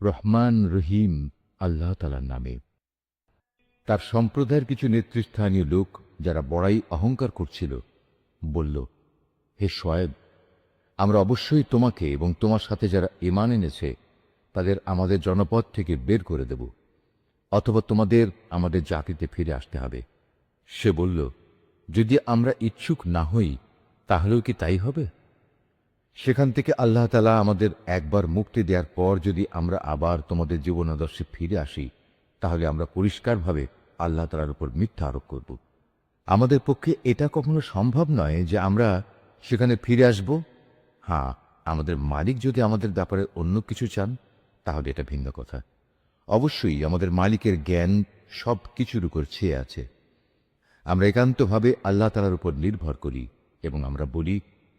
রহমান রহিম আল্লাহ তাআলার নামে। তার সম্প্রদায়ের কিছু নেতৃস্থানীয় লোক যারা বড়াই অহংকার করছিল বলল, হে শোয়েব, আমরা অবশ্যই তোমাকে এবং তোমার সাথে যারা ঈমান এনেছে তাদের আমাদের জনপদ থেকে বের করে দেব, অথবা তোমাদের আমাদের জাতিতে ফিরে আসতে হবে। সে বলল, যদি আমরা ইচ্ছুক না হই তাহলেও কি তাই হবে? সেখান থেকে আল্লাহ তাআলা আমাদের একবার মুক্তি দেওয়ার পর যদি আমরা আবার তোমাদের জীবনাদর্শে ফিরে আসি, তাহলে আমরা পরিষ্কারভাবে আল্লাহ তাআলার উপর মিথ্যা আরোপ করব। আমাদের পক্ষে এটা কখনো সম্ভব নয় যে আমরা সেখানে ফিরে আসব। হ্যাঁ, আমাদের মালিক যদি আমাদের ব্যাপারে অন্য কিছু চান তাহলে এটা ভিন্ন কথা। অবশ্যই আমাদের মালিকের জ্ঞান সব কিছুর উপর ছেয়ে আছে। আমরা একান্তভাবে আল্লাহ তাআলার উপর নির্ভর করি এবং আমরা বলি,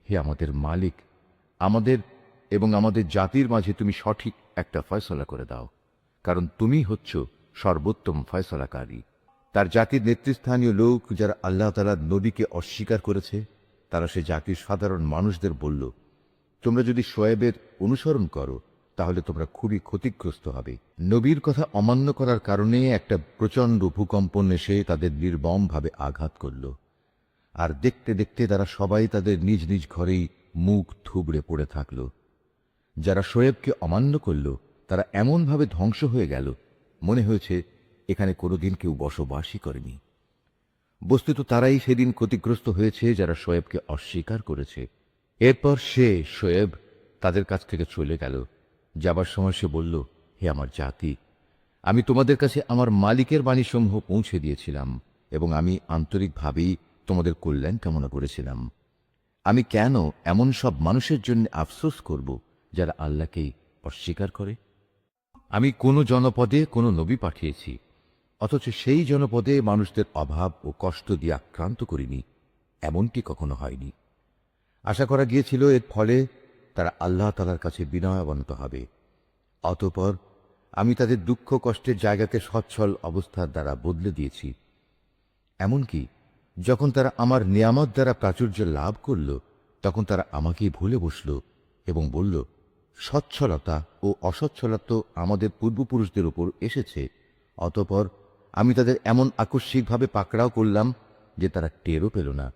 হে আমাদের মালিক, আমাদের এবং আমাদের জাতির মাঝে তুমি সঠিক একটা ফয়সালা করে দাও, কারণ তুমি হচ্ছ সর্বোত্তম ফয়সালাকারী। তার জাতির নেতৃস্থানীয় লোক যারা আল্লাহ তাআলার নবীকে অস্বীকার করেছে, তারা সে জাতির সাধারণ মানুষদের বলল, তোমরা যদি শোয়েবের অনুসরণ করো তাহলে তোমরা খুবই ক্ষতিগ্রস্ত হবে। নবীর কথা অমান্য করার কারণে একটা প্রচণ্ড ভূকম্পন এসে তাদের নির্মমভাবে আঘাত করল, আর দেখতে দেখতে তারা সবাই তাদের নিজ নিজ ঘরেই মুখ থুবড়ে পড়ে থাকল। যারা শোয়েবকে অমান্য করল তারা এমনভাবে ধ্বংস হয়ে গেল, মনে হয়েছে এখানে কোনোদিন কেউ বসবাসই করেনি। বস্তুত তারাই সেদিন ক্ষতিগ্রস্ত হয়েছে যারা শোয়েবকে অস্বীকার করেছে। এরপর শোয়েব তাদের কাছ থেকে চলে গেল। যাবার সময় সে বলল, হে আমার জাতি, আমি তোমাদের কাছে আমার মালিকের বাণীসমূহ পৌঁছে দিয়েছিলাম এবং আমি আন্তরিকভাবেই তোমাদের কল্যাণ কামনা করেছিলাম। আমি কেন এমন সব মানুষের জন্য আফসোস করব যারা আল্লাহকেই অস্বীকার করে? আমি কোনো জনপদে কোনো নবী পাঠিয়েছি, অথচ সেই জনপদে মানুষদের অভাব ও কষ্ট দিয়ে আক্রান্ত করিনি, এমনটি কখনো হয়নি। আশা করা গিয়েছিল এর ফলে তারা আল্লাহ তাআলার কাছে বিনয়াবনত হবে। অতঃপর আমি তাদের দুঃখ কষ্টের জায়গাকে সচ্ছল অবস্থার দ্বারা বদলে দিয়েছি। এমনকি যখন তারা আমার নিয়ামত দ্বারা প্রাচুর্য লাভ করল, তখন তারা আমাকেই ভুলে বসল এবং বলল, সচ্ছলতা ও অসচ্ছলতা তো আমাদের পূর্বপুরুষদের উপর এসেছে। অতঃপর আমি তাদের এমন আকস্মিকভাবে পাকড়াও করলাম যে তারা টেরও পেল না।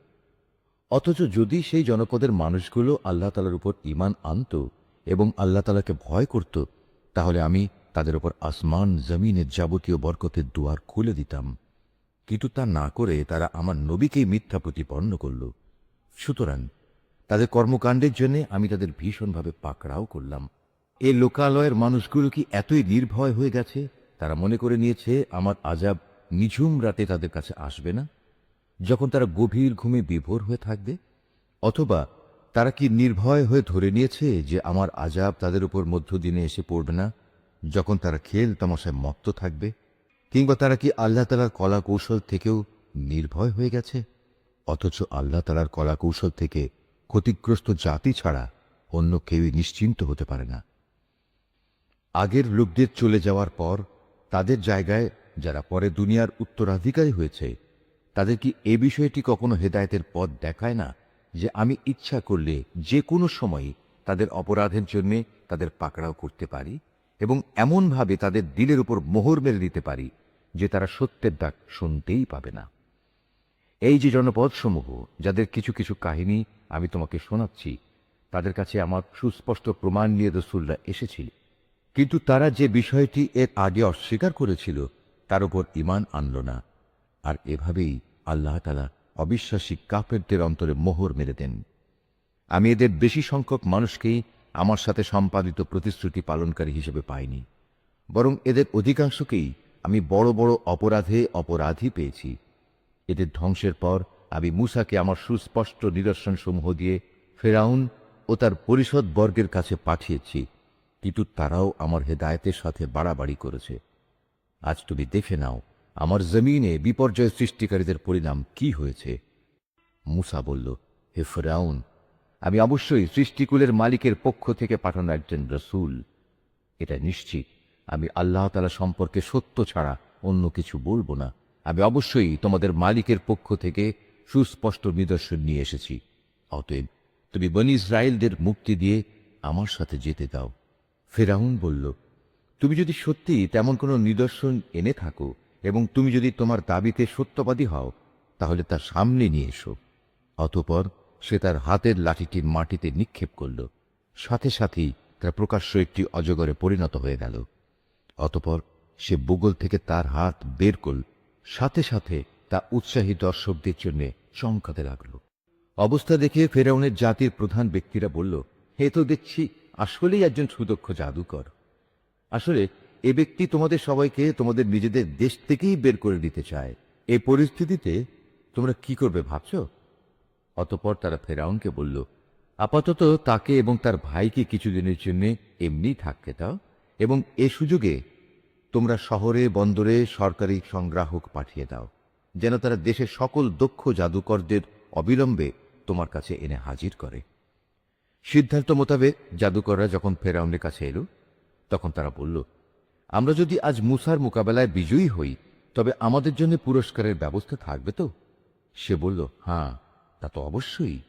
অথচ যদি সেই জনপদের মানুষগুলো আল্লাহ তাআলার উপর ঈমান আনত এবং আল্লাহ তাআলাকে ভয় করত, তাহলে আমি তাদের উপর আসমান জমিনের যাবতীয় বরকতের দুয়ার খুলে দিতাম। কিন্তু তা না করে তারা আমার নবীকেই মিথ্যা প্রতিপন্ন করল। সুতরাং তাদের কর্মকাণ্ডের জন্য আমি তাদের ভীষণভাবে পাকড়াও করলাম। এ লোকালয়ের মানুষগুলো কি এতই নির্ভয় হয়ে গেছে, তারা মনে করে নিয়েছে আমার আযাব নিঝুম রাতে তাদের কাছে আসবে না, যখন তারা গভীর ঘুমে বিভোর হয়ে থাকবে? অথবা তারা কি নির্ভয় হয়ে ধরে নিয়েছে যে আমার আযাব তাদের উপর মধ্যদিনে এসে পড়বে না, যখন তারা খেল তামাশায় মত্ত থাকবে? কিংবা তারা কি আল্লাহ তাআলার কলা কৌশল থেকেও নির্ভয় হয়ে গেছে? অথচ আল্লাহ তাআলার কলা কৌশল থেকে ক্ষতিগ্রস্ত জাতি ছাড়া অন্য কেউই নিশ্চিন্ত হতে পারে না। আগের লোকদের চলে যাওয়ার পর তাদের জায়গায় যারা পরে দুনিয়ার উত্তরাধিকারী হয়েছে, তাদের কি এ বিষয়টি কখনো হেদায়েতের পথ দেখায় না যে আমি ইচ্ছা করলে যে কোনো সময় তাদের অপরাধের জন্য তাদের পাকড়াও করতে পারি এবং এমনভাবে তাদের দিলের উপর মোহর মেরে দিতে পারি যে তারা সত্যের ডাক শুনতেই পাবে না? এই যে জনপদসমূহ যাদের কিছু কিছু কাহিনী আমি তোমাকে শোনাচ্ছি, তাদের কাছে আমার সুস্পষ্ট প্রমাণ নিয়ে রাসূলরা এসেছিল, কিন্তু তারা যে বিষয়টি এর আগে অস্বীকার করেছিল তার উপর ঈমান আনল না। আর এভাবেই আল্লাহ তাআলা অবিশ্বাসী কাফেরদের অন্তরে মোহর মেরে দেন। আমি এদের বেশি সংখ্যক মানুষকেই আমার সাথে সম্পাদিত প্রতিশ্রুতি পালনকারী হিসেবে পাইনি, বরং এদের অধিকাংশকেই আমি বড় বড় অপরাধে অপরাধী পেয়েছি। এদের ধ্বংসের পর আমি মূসাকে আমার সুস্পষ্ট নিদর্শনসমূহ দিয়ে ফেরাউন ও তার পরিষদ বর্গের কাছে পাঠিয়েছি, কিন্তু তারাও আমার হেদায়েতের সাথে বাড়াবাড়ি করেছে। আজ তুমি দেখে নাও আমার জমিনে বিপর্যয় সৃষ্টিকারীদের পরিণাম কি হয়েছে। মূসা বলল, হে ফেরাউন, আমি অবশ্যই সৃষ্টিকুলের মালিকের পক্ষ থেকে পাঠানো একজন রাসূল। এটা নিশ্চিত আমি আল্লাহ তাআলা সম্পর্কে সত্য ছাড়া অন্য কিছু বলবো না। আমি অবশ্যই তোমাদের মালিকের পক্ষ থেকে সুস্পষ্ট নিদর্শন নিয়ে এসেছি। অতএব তুমি বনী ইসরায়েলদের মুক্তি দিয়ে আমার সাথে যেতে দাও। ফেরাউন বলল, তুমি যদি সত্যি তেমন কোনো নিদর্শন এনে থাকো এবং তুমি যদি তোমার দাবিতে সত্যবাদী হও, তাহলে তার সামনে নিয়ে এসো। অতঃপর সে তার হাতের লাঠিটি মাটিতে নিক্ষেপ করল, সাথে সাথেই তার প্রকাশ্য একটি অজগরে পরিণত হয়ে গেল। অতঃপর সে বুগল থেকে তার হাত বের করল, সাথে সাথে তা উৎসাহী দর্শকদের জন্য চমকাতে লাগল। অবস্থা দেখে ফেরাউনের জাতির প্রধান ব্যক্তিরা বলল, হে তো দেখছি আসলেই একজন সুদক্ষ জাদুকর। আসলে এ ব্যক্তি তোমাদের সবাইকে তোমাদের নিজেদের দেশ থেকেই বের করে দিতে চায়। এই পরিস্থিতিতে তোমরা কি করবে ভাবছ? অতঃপর তারা ফেরাউনকে বলল, আপাতত তাকে এবং তার ভাইকে কিছুদিনের জন্য এমনি থাকতে দাও, এবং এ সুযোগে তোমরা শহরে বন্দরে সরকারি সংগ্রাহক পাঠিয়ে দাও, যেন তারা দেশের সকল দক্ষ জাদুকরদের অবিলম্বে তোমার কাছে এনে হাজির করে। সিদ্ধান্ত মোতাবেক জাদুকররা যখন ফেরাউনের কাছে এলো, তখন তারা বলল, আমরা যদি আজ মুসার মোকাবেলায় বিজয়ী হই, তবে আমাদের জন্য পুরস্কারের ব্যবস্থা থাকবে তো? সে বলল, হ্যাঁ, তা তো অবশ্যই।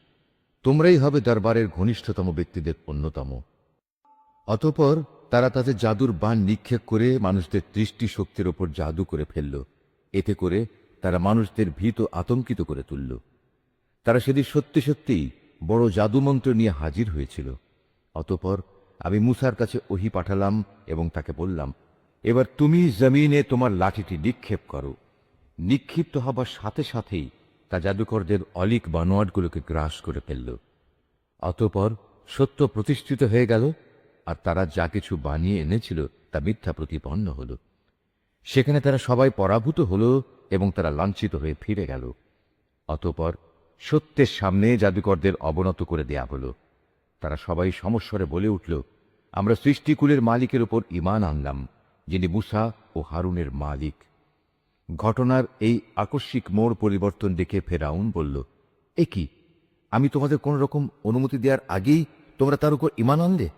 তোমরাই হবে দরবারের ঘনিষ্ঠতম ব্যক্তিদের অন্যতম। অতঃপর তারা তাদের জাদুর বাণ নিক্ষেপ করে মানুষদের দৃষ্টিশক্তির ওপর জাদু করে ফেলল। এতে করে তারা মানুষদের ভীত আতঙ্কিত করে তুলল। তারা সেদিন সত্যি সত্যিই বড় জাদুমন্ত্র নিয়ে হাজির হয়েছিল। অতঃপর আমি মুসার কাছে ওহী পাঠালাম এবং তাকে বললাম, এবার তুমি জমিনে তোমার লাঠিটি নিক্ষেপ করো। নিক্ষিপ্ত হবার সাথে সাথেই তা জাদুকরদের অলিক বানোয়াটগুলোকে গ্রাস করে ফেলল। অতঃপর সত্য প্রতিষ্ঠিত হয়ে গেল, আর তারা যা কিছু বানিয়ে এনেছিল তা মিথ্যা প্রতিপন্ন হল। সেখানে তারা সবাই পরাভূত হল এবং তারা লাঞ্ছিত হয়ে ফিরে গেল। অতঃপর সত্যের সামনে জাদুকরদের অবনত করে দেয়া হল। তারা সবাই সমস্বরে বলে উঠল, আমরা সৃষ্টিকুলের মালিকের উপর ঈমান আনলাম, যিনি মুসা ও হারুনের মালিক। ঘটনার এই আকস্মিক মোড় পরিবর্তন দেখে ফেরাউন বলল, এ কি, আমি তোমাদের কোন রকম অনুমতি দেওয়ার আগেই তোমরা তার উপর ঈমান আনলে?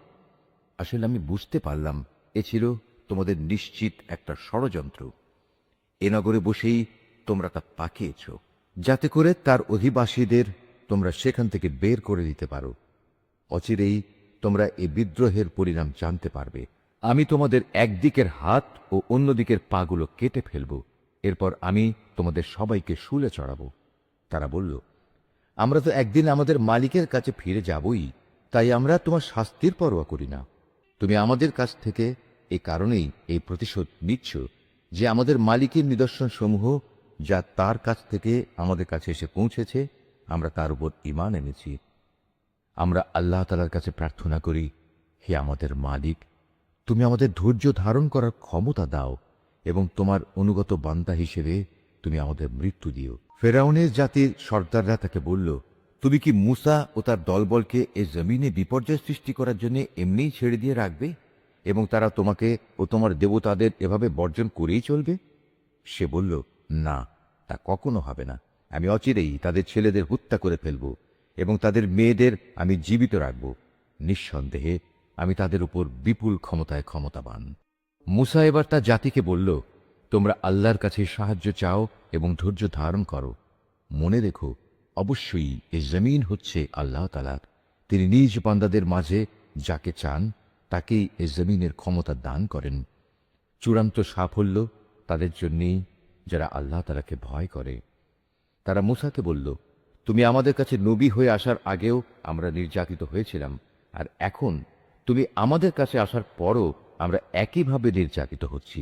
আসলে আমি বুঝতে পারলাম এ ছিল তোমাদের নিশ্চিত একটা ষড়যন্ত্র। এ নগরে বসেই তোমরা তা পাকিয়েছ, যাতে করে তার অধিবাসীদের তোমরা সেখান থেকে বের করে দিতে পারো। অচিরেই তোমরা এই বিদ্রোহের পরিণাম জানতে পারবে। আমি তোমাদের একদিকের হাত ও অন্যদিকের পাগুলো কেটে ফেলব। এরপর আমি তোমাদের সবাইকে শুলে চড়াবো। তারা বলল, আমরা তো একদিন আমাদের মালিকের কাছে ফিরে যাবই, তাই আমরা তোমার শাস্তির পরোয়া করি না। তুমি আমাদের কাছ থেকে এই কারণেই এই প্রতিশোধ নিচ্ছ যে আমাদের মালিকের নিদর্শন সমূহ যা তার কাছ থেকে আমাদের কাছে এসে পৌঁছেছে, আমরা তার উপর ঈমান এনেছি। আমরা আল্লাহ তাআলার কাছে প্রার্থনা করি, হে আমাদের মালিক, তুমি আমাদের ধৈর্য ধারণ করার ক্ষমতা দাও এবং তোমার অনুগত বান্দা হিসেবে তুমি আমাদের মৃত্যু দিও। ফেরাউনের জাতির সর্দাররা তাকে বলল, তুমি কি মুসা ও তার দলবলকে এ জমিনে বিপর্যয় সৃষ্টি করার জন্য এমনিই ছেড়ে দিয়ে রাখবে এবং তারা তোমাকে ও তোমার দেবতাদের এভাবে বর্জন করেই চলবে? সে বলল, না, তা কখনো হবে না। আমি অচিরেই তাদের ছেলেদের হত্যা করে ফেলব এবং তাদের মেয়েদের আমি জীবিত রাখব। নিঃসন্দেহে আমি তাদের উপর বিপুল ক্ষমতায় ক্ষমতাবান। মুসা এবার তার জাতিকে বলল, তোমরা আল্লাহর কাছে সাহায্য চাও এবং ধৈর্য ধারণ করো। মনে রেখো, অবশ্যই এ জমিন হচ্ছে আল্লাহ তাআলার। তিনি নিজ বান্দাদের মাঝে যাকে চান তাকেই এ জমিনের ক্ষমতা দান করেন। চূড়ান্ত সাফল্য তাদের জন্যই যারা আল্লাহ তাআলাকে ভয় করে। তারা মুসাকে বলল, তুমি আমাদের কাছে নবী হয়ে আসার আগেও আমরা নির্যাতিত হয়েছিলাম, আর এখন তুমি আমাদের কাছে আসার পরও আমরা একইভাবে নির্যাতিত হচ্ছি।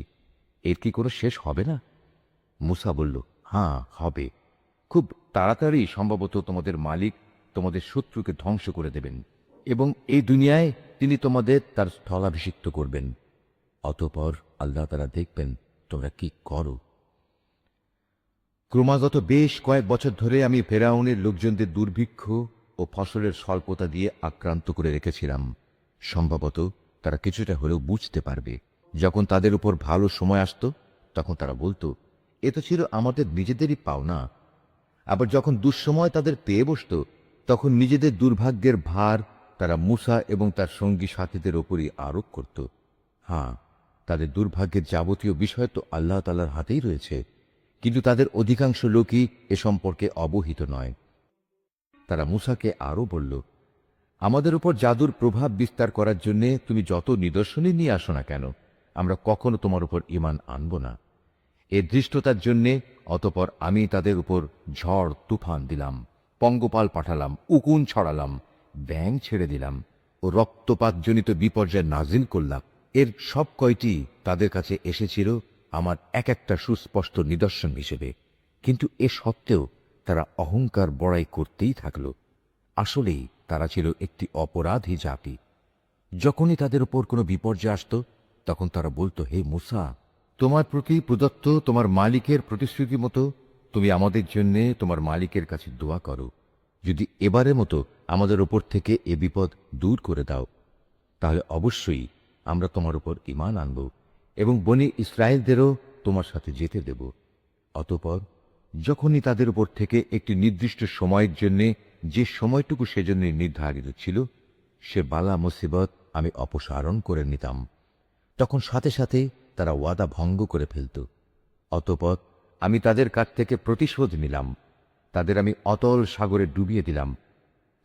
এর কি কোনো শেষ হবে না? মুসা বলল, হ্যাঁ, হবে। খুব তাড়াতাড়ি সম্ভবত তোমাদের মালিক তোমাদের শত্রুকে ধ্বংস করে দেবেন এবং এই দুনিয়ায় তিনি তোমাদের তার স্থলাভিষিক্ত করবেন। অতঃপর আল্লাহ তাআলা দেখবেন তোমরা কি করো। ক্রমাগত বেশ কয়েক বছর ধরে আমি ফেরাউনের লোকজনদের দুর্ভিক্ষ ও ফসলের স্বল্পতা দিয়ে আক্রান্ত করে রেখেছিলাম। সম্ভবত তারা কিছুটা হলেও বুঝতে পারবে। যখন তাদের উপর ভালো সময় আসতো, তখন তারা বলতো, এ তো ছিল আমাদের নিজেদেরই পাওনা। আবার যখন দুঃসময় তাদের পেয়ে বসত, তখন নিজেদের দুর্ভাগ্যের ভার তারা মুসা এবং তার সঙ্গী সাথীদের ওপরই আরোপ করত। হ্যাঁ, তাদের দুর্ভাগ্যের যাবতীয় বিষয় তো আল্লাহ তাআলার হাতেই রয়েছে, কিন্তু তাদের অধিকাংশ লোকই এ সম্পর্কে অবহিত নয়। তারা মুসাকে আরো বলল, আমাদের উপর জাদুর প্রভাব বিস্তার করার জন্য তুমি যত নিদর্শনই নিয়ে আসো না কেন, আমরা কখনো তোমার উপর ঈমান আনব না। এ ধৃষ্টতার জন্যে অতঃপর আমি তাদের উপর ঝড় তুফান দিলাম, পঙ্গপাল পাঠালাম, উকুন ছড়ালাম, ব্যাঙ ছেড়ে দিলাম ও রক্তপাতজনিত বিপর্যয় নাজিল করলাম। এর সব কয়টি তাদের কাছে এসেছিল আমার এক একটা সুস্পষ্ট নিদর্শন হিসেবে। কিন্তু এ সত্ত্বেও তারা অহংকার বড়াই করতেই থাকল। আসলেই তারা ছিল একটি অপরাধী জাতি। যখনই তাদের উপর কোনো বিপর্যয় আসত, তখন তারা বলতো, হে মূসা, তোমার প্রতি প্রদত্ত তোমার মালিকের প্রতিশ্রুতি মতো তুমি আমাদের জন্য তোমার মালিকের কাছে দোয়া করো। যদি এবারের মতো আমাদের উপর থেকে এ বিপদ দূর করে দাও, তাহলে অবশ্যই আমরা তোমার উপর ঈমান আনব এবং বনী ইসরায়েলদেরও তোমার সাথে যেতে দেব। অতঃপর যখনই তাদের উপর থেকে একটি নির্দিষ্ট সময়ের জন্য, যে সময়টুকু সেজন্য নির্ধারিত ছিল, সে বালা মুসিবত আমি অপসারণ করে নিতাম, তখন সাথে সাথে তারা ওয়াদা ভঙ্গ করে ফেলত। অতঃপর আমি তাদের কাছ থেকে প্রতিশোধ নিলাম, তাদের আমি অতল সাগরে ডুবিয়ে দিলাম,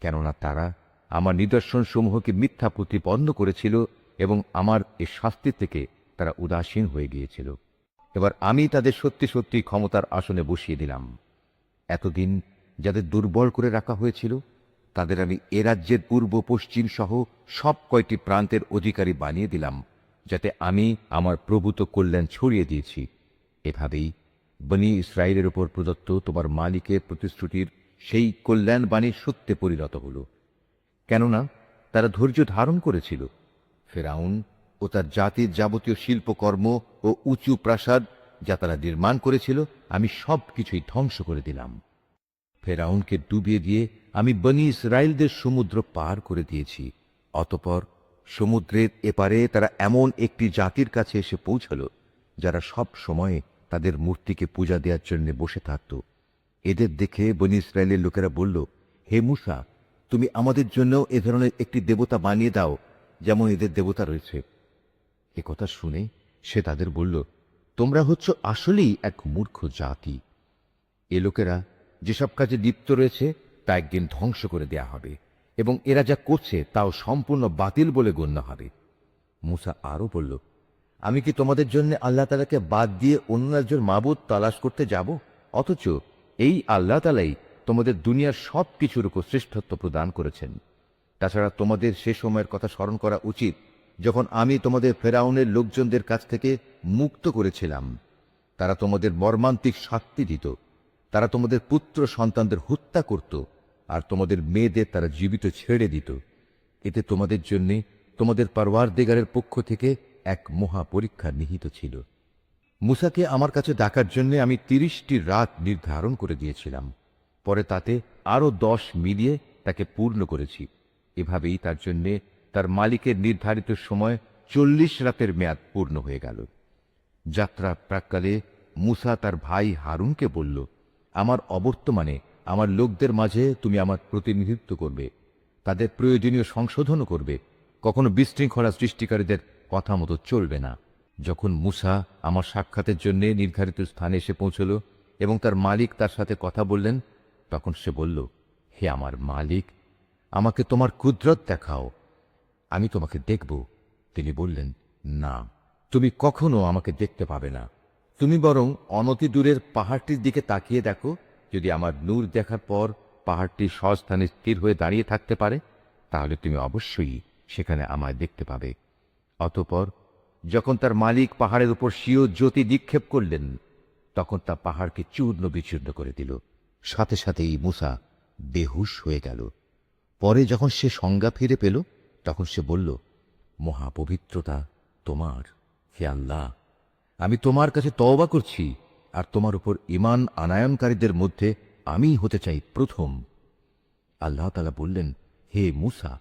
কেননা তারা আমার নিদর্শন সমূহকে মিথ্যা প্রতিপন্ন করেছিল এবং আমার এ শাস্তি থেকে তারা উদাসীন হয়ে গিয়েছিল। এবার আমি তাদের সত্যি সত্যি ক্ষমতার আসনে বসিয়ে দিলাম। এতদিন যাদের দুর্বল করে রাখা হয়েছিল, তাদের আমি এ রাজ্যের পূর্ব পশ্চিম সহ সব কয়টি প্রান্তের অধিকারী বানিয়ে দিলাম, যাতে আমি আমার প্রভূত কল্যাণ ছড়িয়ে দিয়েছি। এভাবেই বনী ইসরায়েলের উপর প্রদত্ত তোমার মালিকের প্রতিশ্রুতির সেই কল্যাণ বাণী সত্যে পরিণত হল, কেননা তারা ধৈর্য ধারণ করেছিল। ফেরাউন ও তার জাতির যাবতীয় শিল্পকর্ম ও উঁচু প্রাসাদ যা তারা নির্মাণ করেছিল, আমি সব কিছুই ধ্বংস করে দিলাম। ফেরাউনকে ডুবিয়ে দিয়ে আমি বনী ইসরায়েলদের সমুদ্র পার করে দিয়েছি। অতঃপর সমুদ্রের এপারে তারা এমন একটি জাতির কাছে এসে পৌঁছল, যারা সব সময় তাদের মূর্তিকে পূজা দেওয়ার জন্য বসে থাকত। এদের দেখে বনী ইসরায়েলের লোকেরা বলল, হে মূসা, তুমি আমাদের জন্য এ ধরনের একটি দেবতা বানিয়ে দাও, যেমন এদের দেবতা রয়েছে। এ কথা শুনে সে তাদের বলল, তোমরা হচ্ছ আসলেই এক মূর্খ জাতি। এ লোকেরা যেসব কাজে লিপ্ত রয়েছে তা একদিন ধ্বংস করে দেয়া হবে, এবং এরা যা করছে তাও সম্পূর্ণ বাতিল বলে গণ্য হবে। মূসা আরো বলল, আমি কি তোমাদের জন্য আল্লাহ তাআলাকে বাদ দিয়ে অন্য একজন মাবুদ তালাশ করতে যাব? অথচ এই আল্লাহ তাআলাই তোমাদের দুনিয়ার সব কিছুর উপর শ্রেষ্ঠত্ব প্রদান করেছেন। তাছাড়া তোমাদের সে সময়ের কথা স্মরণ করা উচিত, যখন আমি তোমাদের ফেরাউনের লোকজনদের কাছ থেকে মুক্ত করেছিলাম। তারা তোমাদের মর্মান্তিক শাস্তি দিত, তারা তোমাদের পুত্র সন্তানদের হত্যা করত, আর তোমাদের মেয়েদের তারা জীবিত ছেড়ে দিত। এতে তোমাদের জন্য তোমাদের পরওয়ারদিগারের পক্ষ থেকে এক মহা পরীক্ষা নিহিত ছিল। মূসাকে আমার কাছে ডাকার জন্য আমি 30টি রাত নির্ধারণ করে দিয়েছিলাম, পরে তাতে আরো 10 মিলিয়ে তাকে পূর্ণ করেছি। এভাবেই তার জন্য তার মালিকের নির্ধারিত সময় 40 রাতের মেয়াদ পূর্ণ হয়ে গেল। যাত্রা প্রাক্কালে মূসা তার ভাই হারুনকে বলল, আমার অবর্তমানে আমার লোকদের মাঝে তুমি আমার প্রতিনিধিত্ব করবে, তাদের প্রয়োজনীয় সংশোধনও করবে, কখনো বিশৃঙ্খলা সৃষ্টিকারীদের কথা মতো চলবে না। যখন মূসা আমার সাক্ষাতের জন্য নির্ধারিত স্থানে এসে পৌঁছল এবং তার মালিক তার সাথে কথা বললেন, তখন সে বলল, হে আমার মালিক, আমাকে তোমার কুদরত দেখাও, আমি তোমাকে দেখব। তিনি বললেন, না, তুমি কখনো আমাকে দেখতে পাবে না। তুমি বরং অনতি দূরের পাহাড়টির দিকে তাকিয়ে দেখো, যদি আমার নূর দেখার পর পাহাড়টি স্বস্থানে স্থির হয়ে দাঁড়িয়ে থাকতে পারে, তাহলে তুমি অবশ্যই সেখানে আমায় দেখতে পাবে। অতঃপর যখন তার মালিক পাহাড়ের উপর স্বীয় জ্যোতি নিক্ষেপ করলেন, তখন তা পাহাড়কে চূর্ণ বিচূর্ণ করে দিল। সাথে সাথেই মূসা বেহুশ হয়ে গেল। পরে যখন সে সংজ্ঞা ফিরে পেল, তখন সে বলল, মহাপবিত্রতা তোমার, হে আল্লাহ, আমি তোমার কাছে তওবা করছি, আর তোমার উপর ঈমান আনায়নকারীদের মধ্যে আমি হতে চাই প্রথম। আল্লাহ তাআলা বললেন, হে মূসা,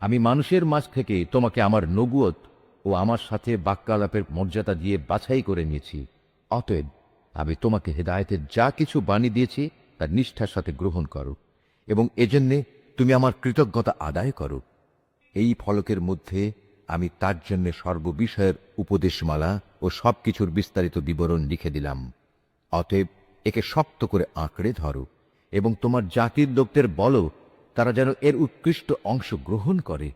আমি মানুষের মাঝ থেকে তোমাকে আমার নবুয়ত ও আমার সাথে বাক্যালাপের মর্যাদা দিয়ে বাছাই করে নিয়েছি। অতএব আমি তোমাকে হেদায়েতের যা কিছু বাণী দিয়েছি তার নিষ্ঠার সাথে গ্রহণ করো, এবং এজন্যে তুমি আমার কৃতজ্ঞতা আদায় করো। এই ফলকের মধ্যে আমি তার জন্য সর্ববিষয়ের উপদেশমালা ও সবকিছুর বিস্তারিত বিবরণ লিখে দিলাম। অতএব একে শক্ত করে আঁকড়ে ধরো এবং তোমার জাতির লোকদের বলো, তারা যেন এর উৎকৃষ্ট অংশ গ্রহণ করে।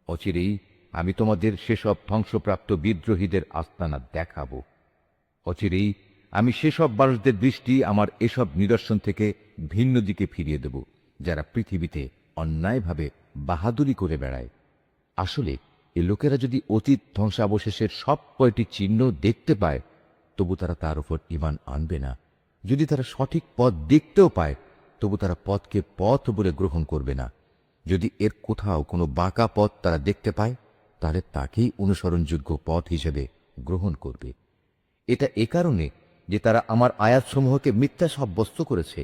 অচিরেই আমি তোমাদের সেসব ধ্বংসপ্রাপ্ত বিদ্রোহীদের আস্তানা দেখাবো। অচিরেই আমি সেসব মানুষদের দৃষ্টি আমার এসব নিদর্শন থেকে ভিন্ন দিকে ফিরিয়ে দেব, যারা পৃথিবীতে অন্যায়ভাবে বাহাদুরি করে বেড়ায়। আসলে এ লোকেরা যদি অতীত ধ্বংসাবশেষের সব কয়টি চিহ্ন দেখতে পায়, তবু তারা তার উপর ঈমান আনবে না। যদি তারা সঠিক পথ দেখতেও পায়, তবু তারা পথকে পথ বলে গ্রহণ করবে না। যদি এর কোথাও কোনো বাঁকা পথ তারা দেখতে পায়, তাহলে তাকেই অনুসরণযোগ্য পথ হিসেবে গ্রহণ করবে। এটা এ কারণে যে তারা আমার আয়াতসমূহকে মিথ্যা সাব্যস্ত করেছে,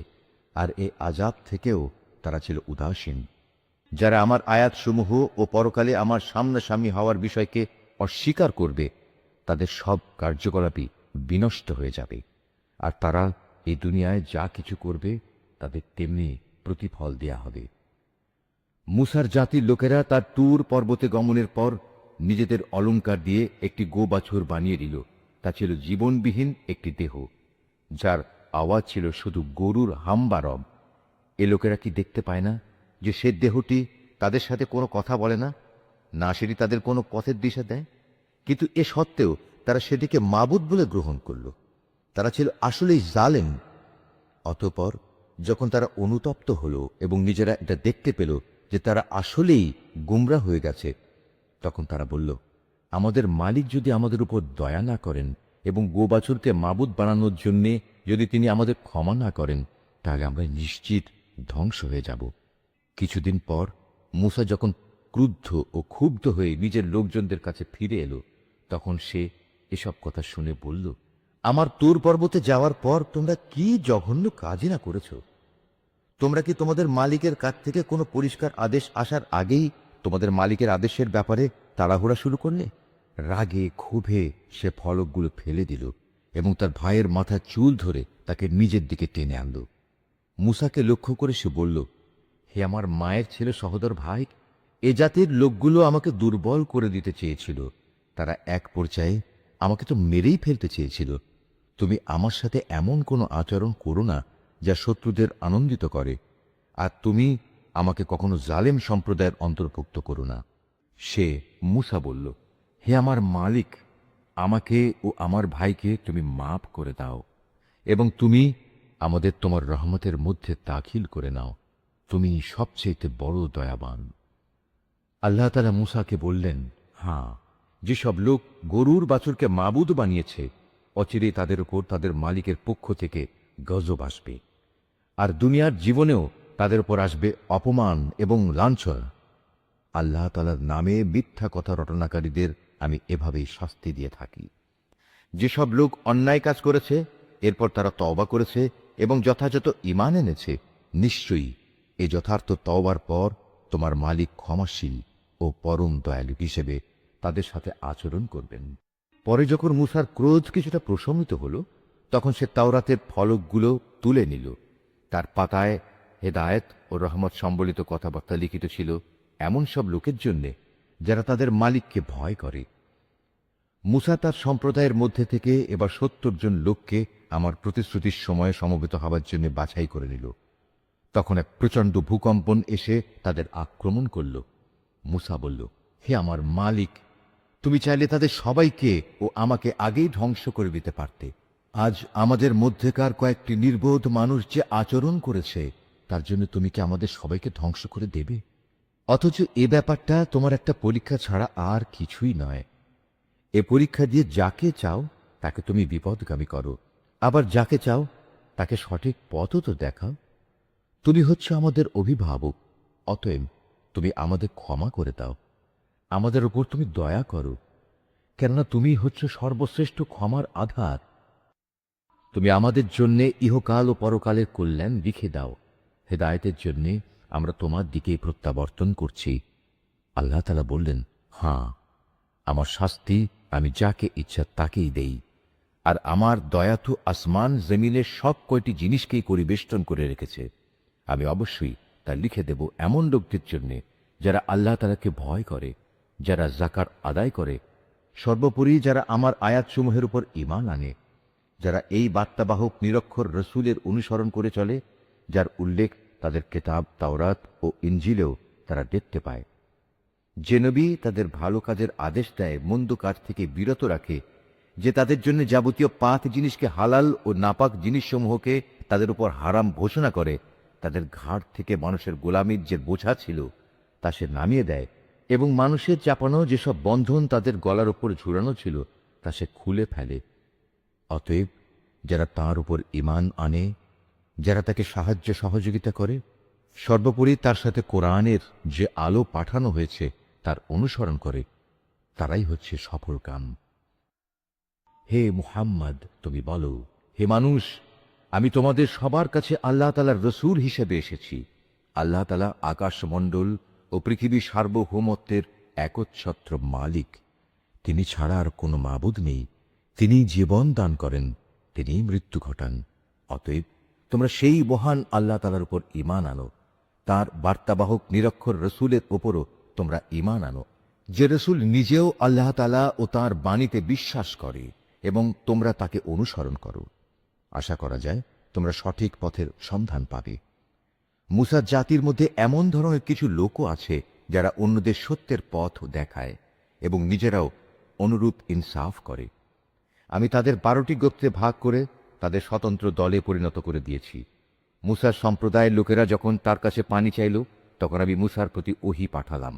আর এ আযাব থেকেও তারা ছিল উদাসীন। যারা আমার আয়াতসমূহ ও পরকালে আমার সামনাসামনি হওয়ার বিষয়কে অস্বীকার করবে, তাদের সব কার্যকলাপই বিনষ্ট হয়ে যাবে, আর তারা এই দুনিয়ায় যা কিছু করবে তাদের তেমনি প্রতিফল দেয়া হবে। মুসার জাতির লোকেরা তার তুর পর্বতে গমনের পর নিজেদের অলংকার দিয়ে একটি গোবাছুর বানিয়ে দিল। তা ছিল জীবনবিহীন একটি দেহ, যার আওয়াজ ছিল শুধু গরুর হাম্বারব। এ লোকেরা কি দেখতে পায় না যে সে দেহটি তাদের সাথে কোনো কথা বলে না, না সেটি তাদের কোনো পথের দিশা দেয়? কিন্তু এ সত্ত্বেও তারা সেটিকে মাবুদ বলে গ্রহণ করল। তারা ছিল আসলেই জালেম। অতঃপর যখন তারা অনুতপ্ত হল এবং নিজেরা এটা দেখতে পেল যে তারা আসলেই গুমরা হয়ে গেছে, তখন তারা বলল, আমাদের মালিক যদি আমাদের উপর দয়া না করেন এবং গোবাছুরকে মাবুদ বানানোর জন্যে যদি তিনি আমাদের ক্ষমা না করেন, তাহলে আমরা নিশ্চিত ধ্বংস হয়ে যাব। কিছুদিন পর মূসা যখন ক্রুদ্ধ ও ক্ষুব্ধ হয়ে নিজের লোকজনদের কাছে ফিরে এলো, তখন সে এসব কথা শুনে বলল, আমার তুর পর্বতে যাওয়ার পর তোমরা কি জঘন্য কাজই না করেছ? তোমরা কি তোমাদের মালিকের কাছ থেকে কোনো পরিষ্কার আদেশ আসার আগেই তোমাদের মালিকের আদেশের ব্যাপারে তাড়াহুড়া শুরু করলে? রাগে ক্ষোভে সে ফলকগুলো ফেলে দিল এবং তার ভাইয়ের মাথার চুল ধরে তাকে নিজের দিকে টেনে আনল। মূসাকে লক্ষ্য করে সে বলল, হে আমার মায়ের ছেলে সহোদর ভাই, এ জাতির লোকগুলো আমাকে দুর্বল করে দিতে চেয়েছিল। তারা এক পর্যায়ে আমাকে তো মেরেই ফেলতে চেয়েছিল। তুমি আমার সাথে এমন কোনো আচরণ করো না যা শত্রুদের আনন্দিত করে, আর তুমি আমাকে কখনো জালেম সম্প্রদায়ের অন্তর্ভুক্ত করো না। সে মূসা বলল, হে আমার মালিক, আমাকে ও আমার ভাইকে তুমি মাফ করে দাও এবং তুমি আমাদের তোমার রহমতের মধ্যে দাখিল করে নাও। তুমি সবচেয়ে বড় দয়াবান। আল্লাহ তাআলা মূসাকে বললেন, হ্যাঁ, যেসব লোক গরুর বাছুরকে মাবুদ বানিয়েছে, অচিরেই তাদের উপর তাদের মালিকের পক্ষ থেকে গজব আসবে, আর দুনিয়ার জীবনেও তাদের উপর আসবে অপমান এবং লাঞ্ছনা। আল্লাহ তাআলার নামে মিথ্যা কথা রটনাকারীদের আমি এভাবেই শাস্তি দিয়ে থাকি। যেসব লোক অন্যায় কাজ করেছে, এরপর তারা তওবা করেছে এবং যথাযথ ঈমান এনেছে, নিশ্চয়ই এ যথার্থ তওবার পর তোমার মালিক ক্ষমাশীল ও পরম দয়ালু হিসেবে তাদের সাথে আচরণ করবেন। পরে যখন মূসার ক্রোধ কিছুটা প্রশমিত হল, তখন সে তাওরাতের ফলকগুলো তুলে নিল। তার পাতায় হেদায়েত ও রহমত সম্বলিত কথাবার্তা লিখিত ছিল এমন সব লোকের জন্যে যারা তাদের মালিককে ভয় করে। মূসা তার সম্প্রদায়ের মধ্যে থেকে এবার ৭০ জন লোককে আমার প্রতিশ্রুতির সময়ে সমবেত হবার জন্য বাছাই করে নিল। তখন এক প্রচণ্ড ভূকম্পন এসে তাদের আক্রমণ করল। মূসা বলল, হে আমার মালিক, তুমি চাইলে তাদের সবাইকে ও আমাকে আগেই ধ্বংস করে দিতে পারতে। আজ আমাদের মধ্যেকার কয়েকটি নির্বোধ মানুষ যে আচরণ করেছে, তার জন্য তুমি কি আমাদের সবাইকে ধ্বংস করে দেবে? অথচ এ ব্যাপারটা তোমার একটা পরীক্ষা ছাড়া আর কিছুই নয়। এ পরীক্ষা দিয়ে যাকে চাও তাকে তুমি বিপদগামী করো, আবার যাকে চাও তাকে সঠিক পথও তো দেখাও। তুমি হচ্ছে আমাদের অভিভাবক, অতএব তুমি আমাদের ক্ষমা করে দাও। আমাদের উপর তুমি দয়া করো, কেননা তুমি হচ্ছ সর্বশ্রেষ্ঠ ক্ষমার আধার। তুমি আমাদের জন্য ইহকাল ও পরকালের কল্যাণ লিখে দাও। হেদায়েতের জন্য আমরা তোমার দিকেই প্রত্যাবর্তন করছি। আল্লাহ তাআলা বললেন, হ্যাঁ, আমার শাস্তি আমি যাকে ইচ্ছা তাকেই দেই, আর আমার দয়া তো আসমান জমিনের সব কয়টি জিনিসকেই পরিবেষ্টন করে রেখেছে। আমি অবশ্যই তা লিখে দেব এমন লোকদের জন্য যারা আল্লাহ তাআলাকে ভয় করে, যারা যাকাত আদায় করে, সর্বোপরি যারা আমার আয়াতসমূহের উপর ঈমান আনে, যারা এই বার্তাবাহক নিরক্ষর রসূলের অনুসরণ করে চলে, যার উল্লেখ তাদের কিতাব তাওরাত ও ইনজিলেও তারা দেখতে পায়। যে নবী তাদের ভালো কাজের আদেশ দেয়, মন্দ কাজ থেকে বিরত রাখে, যে তাদের জন্য যাবতীয় পাক জিনিসকে হালাল ও নাপাক জিনিসসমূহকে তাদের উপর হারাম ঘোষণা করে, তাদের ঘাড় থেকে মানুষের গোলামির যে বোঝা ছিল তা সে নামিয়ে দেয়, এবং মানুষের চাপানো যেসব বন্ধন তাদের গলার উপর ঝুলানো ছিল তা সে খুলে ফেলে। অতএব যারা তাঁর উপর ঈমান আনে, যারা তাকে সাহায্য সহযোগিতা করে, সর্বোপরি তার সাথে কোরআনের যে আলো পাঠানো হয়েছে তার অনুসরণ করে, তারাই হচ্ছে সফলকাম। হে মুহাম্মদ, তুমি বলো, হে মানুষ, আমি তোমাদের সবার কাছে আল্লাহ তাআলার রসূল হিসেবে এসেছি। আল্লাহ তাআলা আকাশমণ্ডল ও পৃথিবীর সার্বভৌমত্বের একচ্ছত্র মালিক। তিনি ছাড়া আর কোনো মাবুদ নেই। তিনি জীবন দান করেন, তিনি মৃত্যু ঘটান। অতএব তোমরা সেই মহান আল্লাহ তাআলার উপর ঈমান আনো, তার বার্তাবাহক নিরক্ষর রসূলের উপরও তোমরা ঈমান আনো, যে রসূল নিজেও আল্লাহ তাআলা ও তাঁর বাণীতে বিশ্বাস করে, এবং তোমরা তাকে অনুসরণ করো। আশা করা যায় তোমরা সঠিক পথের সন্ধান পাবে। মুসার জাতির মধ্যে এমন ধরনের কিছু লোকও আছে যারা অন্যদের সত্যের পথ দেখায় এবং নিজেরাও অনুরূপ ইনসাফ করে। আমি তাদের 12টি গোত্রে ভাগ করে তাদের স্বতন্ত্র দলে পরিণত করে দিয়েছি। মুসার সম্প্রদায়ের লোকেরা যখন তার কাছে পানি চাইল, তখন আমি মুসার প্রতি ওহী পাঠালাম,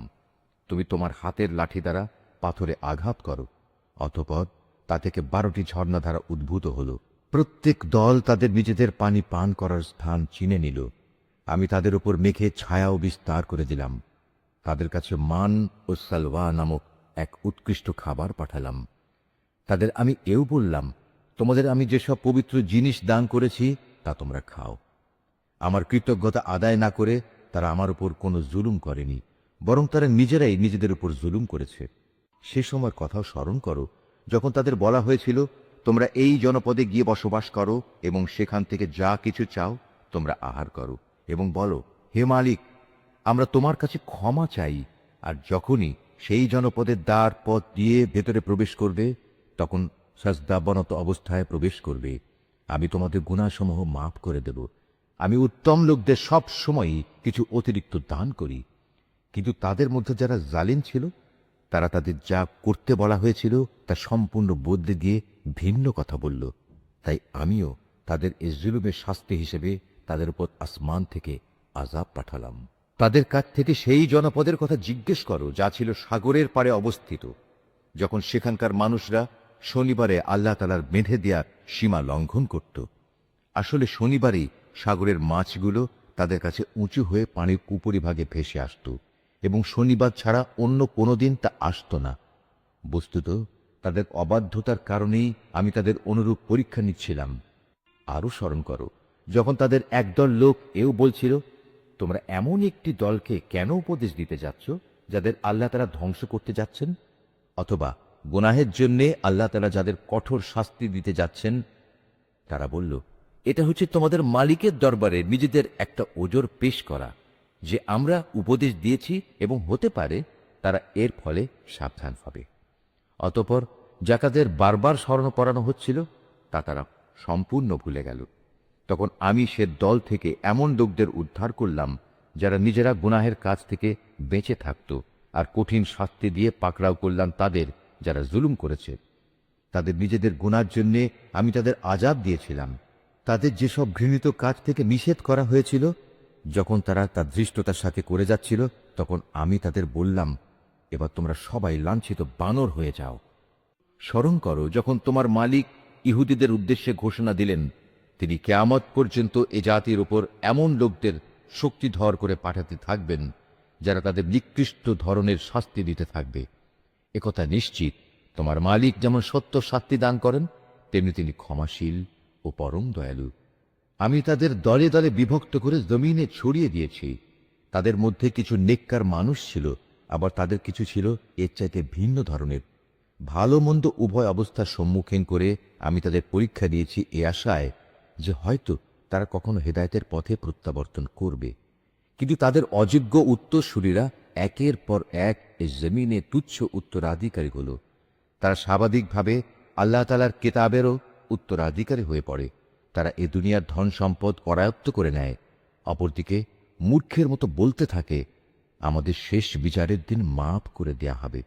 তুমি তোমার হাতের লাঠি দ্বারা পাথরে আঘাত করো। অতঃপর তা থেকে 12টি ঝর্ণাধারা উদ্ভূত হল। প্রত্যেক দল তাদের নিজেদের পানি পান করার স্থান চিনে নিল। আমি তাদের উপর মেঘে ছায়াও বিস্তার করে দিলাম। তাদের কাছে মান ও সালওয়া নামক এক উৎকৃষ্ট খাবার পাঠালাম। তাদের আমি এও বললাম, তোমাদের আমি যেসব পবিত্র জিনিস দান করেছি তা তোমরা খাও। আমার কৃতজ্ঞতা আদায় না করে তারা আমার উপর কোনো জুলুম করেনি, বরং তারা নিজেরাই নিজেদের উপর জুলুম করেছে। সে সময়ের কথাও স্মরণ করো যখন তাদের বলা হয়েছিল, তোমরা এই জনপদে গিয়ে বসবাস করো এবং সেখান থেকে যা কিছু চাও তোমরা আহার করো, এবং বলো, হে মালিক, আমরা তোমার কাছে ক্ষমা চাই। আর যখনই সেই জনপদের দ্বার পথ দিয়ে ভেতরে প্রবেশ করবে, তখন সাজদাবনত অবস্থায় প্রবেশ করবে। আমি তোমাদের গুনাহসমূহ মাফ করে দেব। আমি উত্তম লোকদের সব সময়ই কিছু অতিরিক্ত দান করি। কিন্তু তাদের মধ্যে যারা জালিম ছিল, তারা তাদের যা করতে বলা হয়েছিল তা সম্পূর্ণ বদলে দিয়ে ভিন্ন কথা বলল। তাই আমিও তাদের এই জুলুমের শাস্তি হিসেবে তাদের উপর আসমান থেকে আযাব পাঠালাম। তাদের কাছ থেকে সেই জনপদের কথা জিজ্ঞেস করো যা ছিল সাগরের পাড়ে অবস্থিত, যখন সেখানকার মানুষরা শনিবারে আল্লাহ তাআলার বেঁধে দেয়া সীমা লঙ্ঘন করত। আসলে শনিবারেই সাগরের মাছগুলো তাদের কাছে উঁচু হয়ে পানির উপরিভাগে ভেসে আসত, এবং শনিবার ছাড়া অন্য কোনো দিন তা আসত না। বস্তুত তাদের অবাধ্যতার কারণেই আমি তাদের অনুরূপ পরীক্ষা নিচ্ছিলাম। আরও স্মরণ করো যখন তাদের একদল লোক এও বলছিল, তোমরা এমন একটি দলকে কেন উপদেশ দিতে যাচ্ছ যাদের আল্লাহ তাআলা ধ্বংস করতে যাচ্ছেন, অথবা গুনাহের জন্য আল্লাহ তাআলা যাদের কঠোর শাস্তি দিতে যাচ্ছেন। তারা বলল, এটা হচ্ছে তোমাদের মালিকের দরবারে নিজেদের একটা ওজর পেশ করা যে আমরা উপদেশ দিয়েছি, এবং হতে পারে তারা এর ফলে সাবধান হবে। অতঃপর যাকাতের বারবার স্মরণ করানো হচ্ছিল তা তারা সম্পূর্ণ ভুলে গেল। তখন আমি সে দল থেকে এমন লোকদের উদ্ধার করলাম যারা নিজেরা গুনাহের কাজ থেকে বেঁচে থাকত, আর কঠিন শাস্তি দিয়ে পাকড়াও করলাম তাদের যারা জুলুম করেছে। তাদের নিজেদের গুনার জন্যে আমি তাদের আযাব দিয়েছিলাম। তাদের যেসব ঘৃণিত কাজ থেকে নিষেধ করা হয়েছিল, যখন তারা তা ধৃষ্টতার সাথে করে যাচ্ছিল, তখন আমি তাদের বললাম, এবার তোমরা সবাই লাঞ্ছিত বানর হয়ে যাও। স্মরণ করো যখন তোমার মালিক ইহুদিদের উদ্দেশ্যে ঘোষণা দিলেন, তিনি কিয়ামত পর্যন্ত এ জাতির উপর এমন লোকদের শক্তিধর করে পাঠাতে থাকবেন যারা তাদের নিকৃষ্ট ধরনের শাস্তি দিতে থাকবে। একথা নিশ্চিত, তোমার মালিক যেমন সত্য শাস্তি দান করেন, তেমনি তিনি ক্ষমাশীল ও পরম দয়ালু। আমি তাদের দলে দলে বিভক্ত করে জমিনে ছড়িয়ে দিয়েছি। তাদের মধ্যে কিছু নেককার মানুষ ছিল, আবার তাদের কিছু ছিল এর চাইতে ভিন্ন ধরনের। ভালো মন্দ উভয় অবস্থার সম্মুখীন করে আমি তাদের পরীক্ষা দিয়েছি এ আশায় যে হয়তো তারা কখনো হেদায়েতের পথে প্রত্যাবর্তন করবে। কিন্তু তাদের অযোগ্য উত্তরসূরিরা একের পর এক এই জমিনে তুচ্ছ উত্তরাধিকারী হল। তারা স্বাভাবিকভাবে আল্লাহ তাআলার কিতাবেরও উত্তরাধিকারী হয়ে পড়ে। তারা এ দুনিয়ার ধন সম্পদ করায়ত্ত করে নেয়। অপরদিকে মূর্খের মতো বলতে থাকে, আমাদের শেষ বিচারের দিন মাফ করে দেয়া হবে।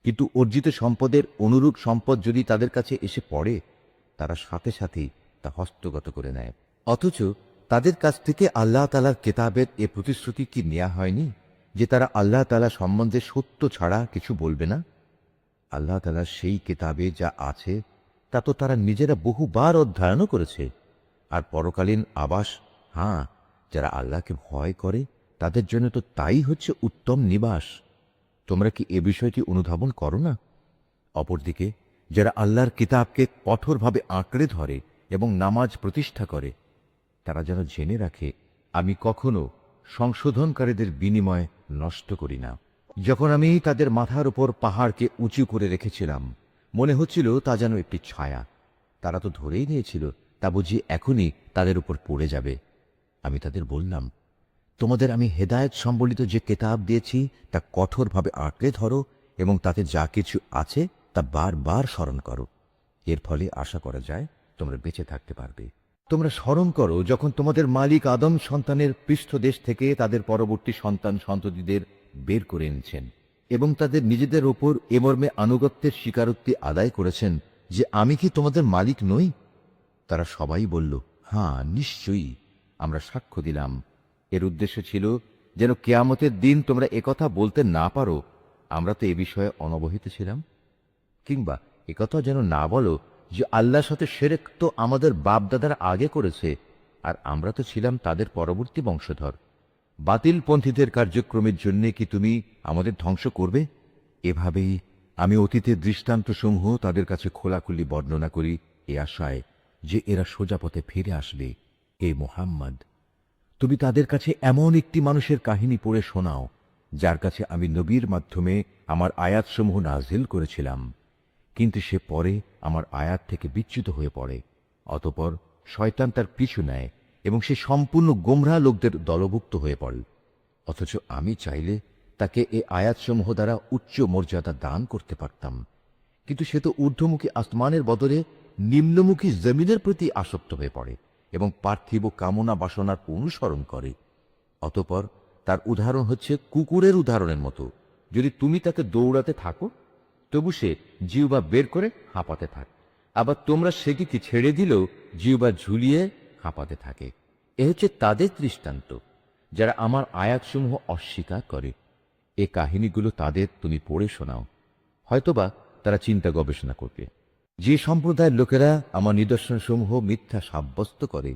কিন্তু অর্জিত সম্পদের অনুরূপ সম্পদ যদি তাদের কাছে এসে পড়ে, তারা সাথে সাথেই তা হস্তগত করে নেয়। অথচ তাদের কাছ থেকে আল্লাহ তাআলার কেতাবের এ প্রতিশ্রুতি কি নেওয়া হয়নি যে তারা আল্লাহ তাআলা সম্বন্ধে সত্য ছাড়া কিছু বলবে না? আল্লাহ তাআলার সেই কেতাবে যা আছে তা তো তারা নিজেরা বহুবার অধ্যয়নও করেছে। আর পরকালীন আবাস, হ্যাঁ, যারা আল্লাহকে ভয় করে তাদের জন্য তো তাই হচ্ছে উত্তম নিবাস। তোমরা কি এ বিষয়টি অনুধাবন করো না? অপরদিকে যারা আল্লাহর কিতাবকে কঠোরভাবে আঁকড়ে ধরে এবং নামাজ প্রতিষ্ঠা করে, তারা যেন জেনে রাখে, আমি কখনো সংশোধনকারীদের বিনিময় নষ্ট করি না। যখন আমি তাদের মাথার উপর পাহাড়কে উঁচু করে রেখেছিলাম, মনে হচ্ছিল তা যেন একটি ছায়া। তারা তো ধরেই নিয়েছিল তা বুঝি এখনই তাদের উপর পড়ে যাবে। আমি তাদের বললাম, তোমাদের আমি হেদায়েত সম্বলিত যে কেতাব দিয়েছি তা কঠোরভাবে আঁকড়ে ধরো এবং তাতে যা কিছু আছে তা বারবার স্মরণ করো। এর ফলে আশা করা যায় তোমরা বেঁচে থাকতে পারবে। তোমরা স্মরণ করো যখন তোমাদের মালিক আদম সন্তানের পৃষ্ঠদেশ থেকে তাদের পরবর্তী সন্তান সন্ততিদের বের করে এনেছেন এবং তাদের নিজেদের ওপর এ মর্মে আনুগত্যের স্বীকারোক্তি আদায় করেছেন যে আমি কি তোমাদের মালিক নই? তারা সবাই বলল, হ্যাঁ, নিশ্চয়ই, আমরা সাক্ষ্য দিলাম। এর উদ্দেশ্য ছিল যেন কিয়ামতের দিন তোমরা একথা বলতে না পারো, আমরা তো এ বিষয়ে অনবহিত ছিলাম। কিংবা একথা যেন না বলো যে আল্লাহর সাথে শিরক তো আমাদের বাপদাদার আগে করেছে, আর আমরা তো ছিলাম তাদের পরবর্তী বংশধর। বাতিলপন্থীদের কার্যক্রমের জন্য কি তুমি আমাদের ধ্বংস করবে? এভাবেই আমি অতীতের দৃষ্টান্তসমূহ তাদের কাছে খোলাখুলি বর্ণনা করি, এ আশায় যে এরা সোজা পথে ফিরে আসবে। হে মুহাম্মদ, তুমি তাদের কাছে এমন একটি মানুষের কাহিনী পড়ে শোনাও যার কাছে আমি নবীর মাধ্যমে আমার আয়াতসমূহ নাজিল করেছিলাম, কিন্তু সে পরে আমার আয়াত থেকে বিচ্যুত হয়ে পড়ে। অতঃপর শয়তান তার পিছু নেয় এবং সে সম্পূর্ণ গোমরাহ লোকদের দলভুক্ত হয়ে পড়ে। অথচ আমি চাইলে তাকে এ আয়াতসমূহ দ্বারা উচ্চ মর্যাদা দান করতে পারতাম, কিন্তু সে তো ঊর্ধ্বমুখী আসমানের বদলে নিম্নমুখী জমিনের প্রতি আসক্ত হয়ে পড়ে এবং পার্থিব কামনা বাসনার অনুসরণ করে। অতঃপর তার উদাহরণ হচ্ছে কুকুরের উদাহরণের মতো। যদি তুমি তাকে দৌড়াতে থাকো, তবু সে জিহ্বা বের করে হাঁপাতে থাকে। আবার তোমরা সেটিকে ছেড়ে দিলেও জিহ্বা ঝুলিয়ে হাঁপাতে থাকে। এ হচ্ছে তাদের দৃষ্টান্ত যারা আমার আয়াতসমূহ অস্বীকার করে। এ কাহিনীগুলো তাদের তুমি পড়ে শোনাও, হয়তোবা তারা চিন্তা গবেষণা করবে। যে সম্প্রদায়ের লোকেরা আমার নিদর্শনসমূহ মিথ্যা সাব্যস্ত করে,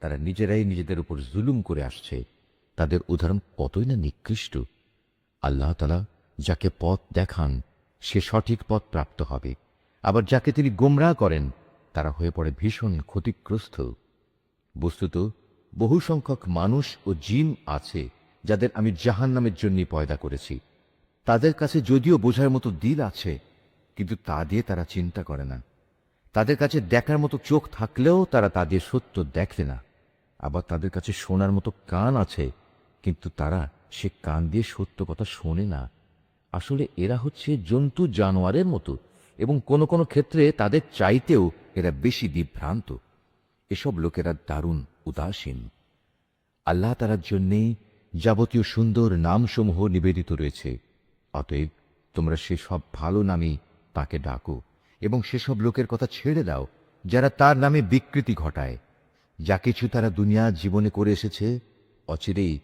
তারা নিজেরাই নিজেদের উপর জুলুম করে আসছে। তাদের উদাহরণ কতই না নিকৃষ্ট। আল্লাহ তাআলা যাকে পথ দেখান সে সঠিক পথ প্রাপ্ত হবে, আবার যাকে তিনি গোমরাহ করেন তারা হয়ে পড়ে ভীষণ ক্ষতিগ্রস্ত। বস্তুত বহু সংখ্যক মানুষ ও জিন আছে যাদের আমি জাহান্নামের জন্য পয়দা করেছি। তাদের কাছে যদিও বোঝার মতো দিল আছে, কিন্তু তা দিয়ে তারা চিন্তা করে না। তাদের কাছে দেখার মতো চোখ থাকলেও তারা তা দিয়ে সত্য দেখে না। আবার তাদের কাছে শোনার মতো কান আছে, কিন্তু তারা সে কান দিয়ে সত্য কথা শোনে না। আসলে এরা হচ্ছে জন্তু জানোয়ারের মতো, এবং কোনো কোনো ক্ষেত্রে তাদের চাইতেও এরা বেশি বিভ্রান্ত। এসব লোকেরা দারুণ উদাসীন। আল্লাহ তাআলার জন্যেই যাবতীয় সুন্দর নামসমূহ নিবেদিত রয়েছে। অতএব তোমরা সেসব ভালো নামেই তাকে ডাকো এবং সেসব লোকের কথা ছেড়ে দাও যারা তার নামে বিকৃতি ঘটায়। যা কিছু তারা দুনিয়া জীবনে করে এসেছে, অচিরেই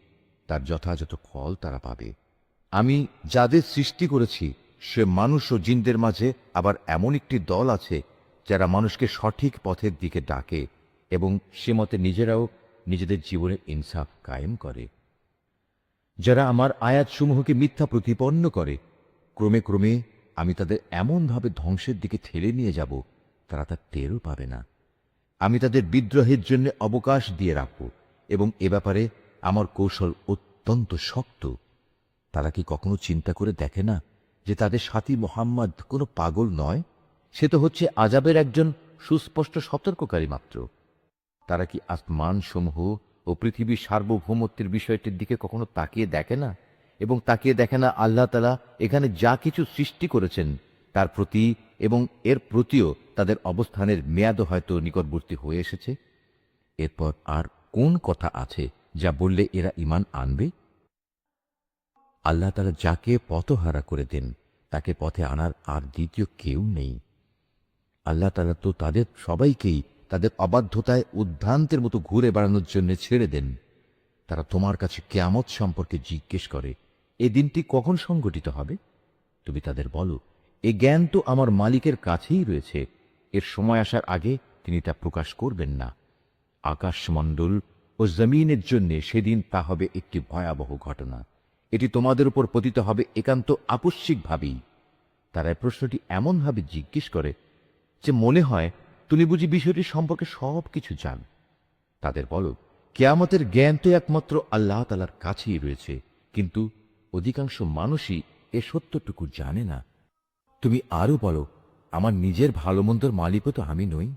তার যথাযথ ফল তারা পাবে। আমি যাদের সৃষ্টি করেছি সে মানুষ ও জিনদের মাঝে আবার এমন একটি দল আছে যারা মানুষকে সঠিক পথের দিকে ডাকে এবং সে মতে নিজেরাও নিজেদের জীবনে ইনসাফ কায়েম করে। যারা আমার আয়াতসমূহকে মিথ্যা প্রতিপন্ন করে, ক্রমে ক্রমে আমি তাদের এমনভাবে ধ্বংসের দিকে ঠেলে নিয়ে যাব তারা তা টেরও পাবে না। আমি তাদের বিদ্রোহের জন্য অবকাশ দিয়ে রাখব এবং এ ব্যাপারে আমার কৌশল অত্যন্ত শক্ত। তারা কি কখনো চিন্তা করে দেখে না যে তাদের সাথী মুহাম্মদ কোনো পাগল নয়? সে তো হচ্ছে আযাবের একজন সুস্পষ্ট সতর্ককারী মাত্র। তারা কি আসমান সমূহ ও পৃথিবীর সার্বভৌমত্বের বিষয়টির দিকে কখনো তাকিয়ে দেখে না, এবং তাকিয়ে দেখে না আল্লাহ তাআলা এখানে যা কিছু সৃষ্টি করেছেন তার প্রতি এবং এর প্রতিও তাদের অবস্থানের মেয়াদও হয়তো নিকটবর্তী হয়ে এসেছে? এরপর আর কোন কথা আছে যা বললে এরা ঈমান আনবে? আল্লাহ তাআলা যাকে পথহারা করে দেন তাকে পথে আনার আর দ্বিতীয় কেউ নেই। আল্লাহ তাআলা তো তাদের সবাইকেই তাদের অবাধ্যতায় উদ্ভ্রান্তের মতো ঘুরে বেড়ানোর জন্য ছেড়ে দেন। তারা তোমার কাছে কিয়ামত সম্পর্কে জিজ্ঞেস করে, এ দিনটি কখন সংঘটিত হবে? তুমি তাদের বলো, এ জ্ঞান তো আমার মালিকের কাছেই রয়েছে, এর সময় আসার আগে তিনি তা প্রকাশ করবেন না। আকাশমণ্ডল ও জমিনের জন্য সেদিন তা হবে একটি ভয়াবহ ঘটনা। এটি তোমাদের উপর পতিত হবে একান্ত আকস্মিকভাবেই। তারা এই প্রশ্নটি এমনভাবে জিজ্ঞেস করে যে মনে হয় তুমি বুঝি বিষয়টি সম্পর্কে সব কিছু জান। তাদের বলো, কিয়ামতের জ্ঞান তো একমাত্র আল্লাহ তাআলার কাছেই রয়েছে, কিন্তু অধিকাংশ মানুষই এ সত্যটুকু জানে না। তুমি আরো বলো, আমার নিজের ভালো মন্দর মালিকও তো আমি নই,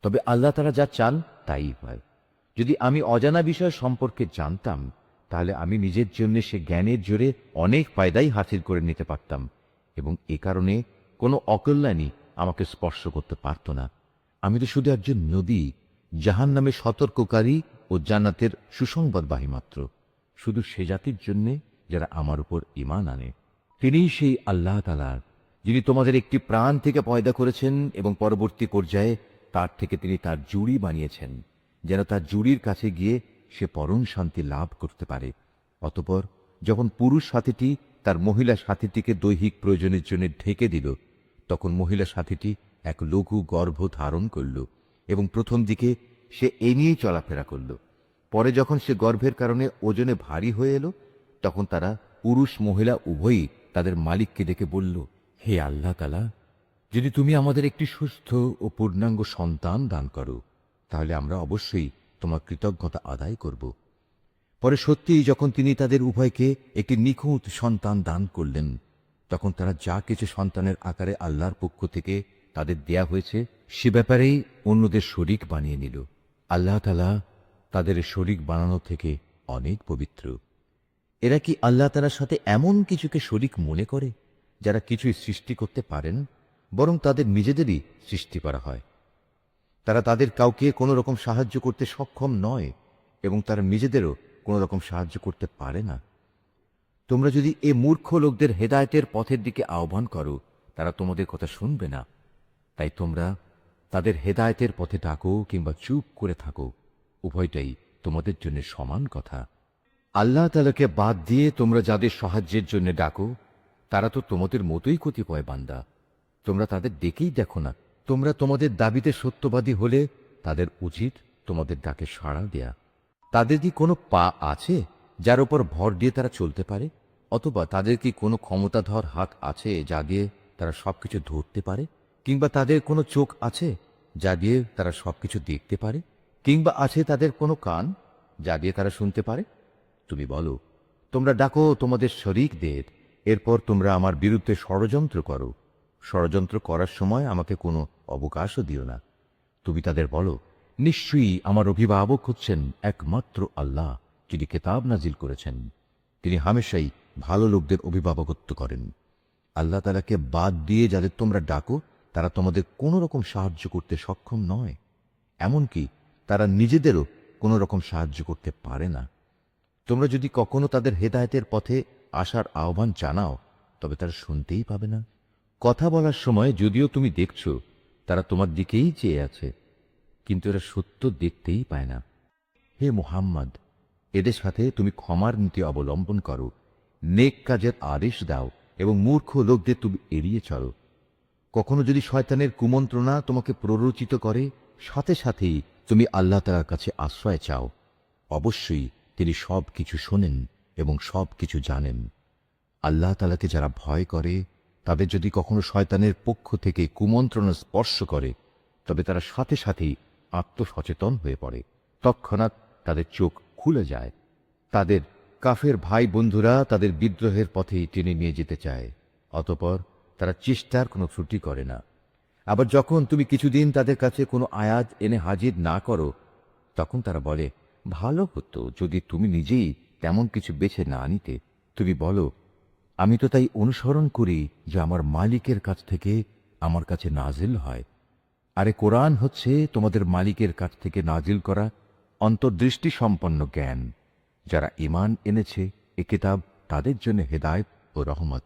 তবে আল্লাহ তাআলা যা চান তাই হয়। যদি আমি অজানা বিষয় সম্পর্কে জানতাম, তাহলে আমি নিজের জন্য সে জ্ঞানের জোরে অনেক ফায়দাই হাসিল করে নিতে পারতাম, এবং এ কারণে কোনো অকল্যাণই আমাকে স্পর্শ করতে পারত না। আমি তো শুধু একজন নবী, জাহান্নামে সতর্ককারী ও জান্নাতের সুসংবাদবাহী মাত্র, শুধু সে জাতির জন্যে যারা আমার উপর ঈমান আনে। তিনিই সেই আল্লাহ তাআলা যিনি তোমাদের একটি প্রাণ থেকে পয়দা করেছেন এবং পরবর্তী পর্যায়ে তার থেকে তিনি তার জুড়ি বানিয়েছেন, যেন তার জুড়ির কাছে গিয়ে সে পরম শান্তি লাভ করতে পারে। অতঃপর যখন পুরুষ সাথীটি তার মহিলা সাথীটিকে দৈহিক প্রয়োজনের জন্য ঢেকে দিল, তখন মহিলা সাথীটি এক লঘু গর্ভ ধারণ করল এবং প্রথম দিকে সে এ নিয়েই চলাফেরা করল। পরে যখন সে গর্ভের কারণে ওজনে ভারী হয়ে এলো, তখন তারা পুরুষ মহিলা উভয়ই তাদের মালিককে ডেকে বলল, হে আল্লাহ তাআলা, যদি তুমি আমাদের একটি সুস্থ ও পূর্ণাঙ্গ সন্তান দান করো, তাহলে আমরা অবশ্যই তোমার কৃতজ্ঞতা আদায় করব। পরে সত্যিই যখন তিনি তাদের উভয়কে একটি নিখুঁত সন্তান দান করলেন, তখন তারা যা কিছু সন্তানের আকারে আল্লাহর পক্ষ থেকে তাদের দেয়া হয়েছে সে ব্যাপারেই অন্যদের শরীক বানিয়ে নিল। আল্লাহ তাআলা তাদের শরীক বানানো থেকে অনেক পবিত্র। এরা কি আল্লাহ তাআলার সাথে এমন কিছুকে শরীক মনে করে যারা কিছুই সৃষ্টি করতে পারেন, বরং তাদের নিজেদেরই সৃষ্টি করা হয়। তারা তাদের কাউকে কোনো রকম সাহায্য করতে সক্ষম নয় এবং তারা নিজেদেরও কোনো রকম সাহায্য করতে পারে না। তোমরা যদি এ মূর্খ লোকদের হেদায়েতের পথের দিকে আহ্বান করো, তারা তোমাদের কথা শুনবে না। তাই তোমরা তাদের হেদায়েতের পথে ডাকো কিংবা চুপ করে থাকো, উভয়টাই তোমাদের জন্য সমান কথা। আল্লাহ তাআলাকে বাদ দিয়ে তোমরা যাদের সাহায্যের জন্য ডাকো, তারা তো তোমাদের মতোই কতিপয় বান্দা। তোমরা তাদের ডেকেই দেখো না। তোমরা তোমাদের দাবিতে সত্যবাদী হলে তাদের উচিত তোমাদের ডাকে সাড়া দেয়া। তাদের কি কোনো পা আছে যার উপর ভর দিয়ে তারা চলতে পারে? অথবা তাদের কি কোনো ক্ষমতাধর হাত আছে যা দিয়ে তারা সবকিছু ধরতে পারে? কিংবা তাদের কোনো চোখ আছে যা দিয়ে তারা সবকিছু দেখতে পারে? কিংবা আছে তাদের কোনো কান যা দিয়ে তারা শুনতে পারে? তুমি বলো, তোমরা ডাকো তোমাদের শরীকদের, এরপর তোমরা আমার বিরুদ্ধে ষড়যন্ত্র করো। ষড়যন্ত্র করার সময় আমাকে কোনো অবকাশও দিও না। তুমি তাদের বলো, নিশ্চয়ই আমার অভিভাবক হচ্ছেন একমাত্র আল্লাহ, যিনি কিতাব নাজিল করেছেন। তিনি হামেশাই ভালো লোকদের অভিভাবকত্ব করেন। আল্লাহ তাআলাকে বাদ দিয়ে যাদের তোমরা ডাকো, তারা তোমাদের কোনো রকম সাহায্য করতে সক্ষম নয়, এমনকি তারা নিজেদেরও কোনো রকম সাহায্য করতে পারে না। তোমরা যদি কখনো তাদের হেদায়েতের পথে আসার আহ্বান জানাও, তবে তারা শুনতেই পাবে না। কথা বলার সময় যদিও তুমি দেখছো তারা তোমার দিকেই চেয়ে আছে, কিন্তু এরা সত্য দেখতেই পায় না। হে মুহাম্মদ, এদের সাথে তুমি ক্ষমার নীতি অবলম্বন করো, নেক কাজের আদেশ দাও এবং মূর্খ লোকদের তুমি এড়িয়ে চলো। কখনো যদি শয়তানের কুমন্ত্রণা তোমাকে প্ররোচিত করে, সাথে সাথেই তুমি আল্লাহ তাআলার কাছে আশ্রয় চাও। অবশ্যই তিনি সব কিছু শোনেন এবং সব কিছু জানেন। আল্লাহ তাআলাকে যারা ভয় করে, তাদের যদি কখনো শয়তানের পক্ষ থেকে কুমন্ত্রণা স্পর্শ করে, তবে তারা সাথে সাথেই আত্মসচেতন হয়ে পড়ে। তৎক্ষণাৎ তাদের চোখ খুলে যায়। তাদের কাফের ভাই বন্ধুরা তাদের বিদ্রোহের পথেই টেনে নিয়ে যেতে চায়। অতঃপর তারা চেষ্টার কোনো ত্রুটি করে না। আবার যখন তুমি কিছুদিন তাদের কাছে কোনো আয়াত এনে হাজির না করো, তখন তারা বলে, ভালো হতো যদি তুমি নিজেই তেমন কিছু বেছে না নিতে। তুমি বলো, আমি তো তাই অনুসরণ করি যে আমার মালিকের কাছ থেকে আমার কাছে নাজিল হয়। আরে কোরআন হচ্ছে তোমাদের মালিকের কাছ থেকে নাজিল করা অন্তর্দৃষ্টি সম্পন্ন জ্ঞান। যারা ঈমান এনেছে এ কিতাব তাদের জন্য হেদায়েত ও রহমত।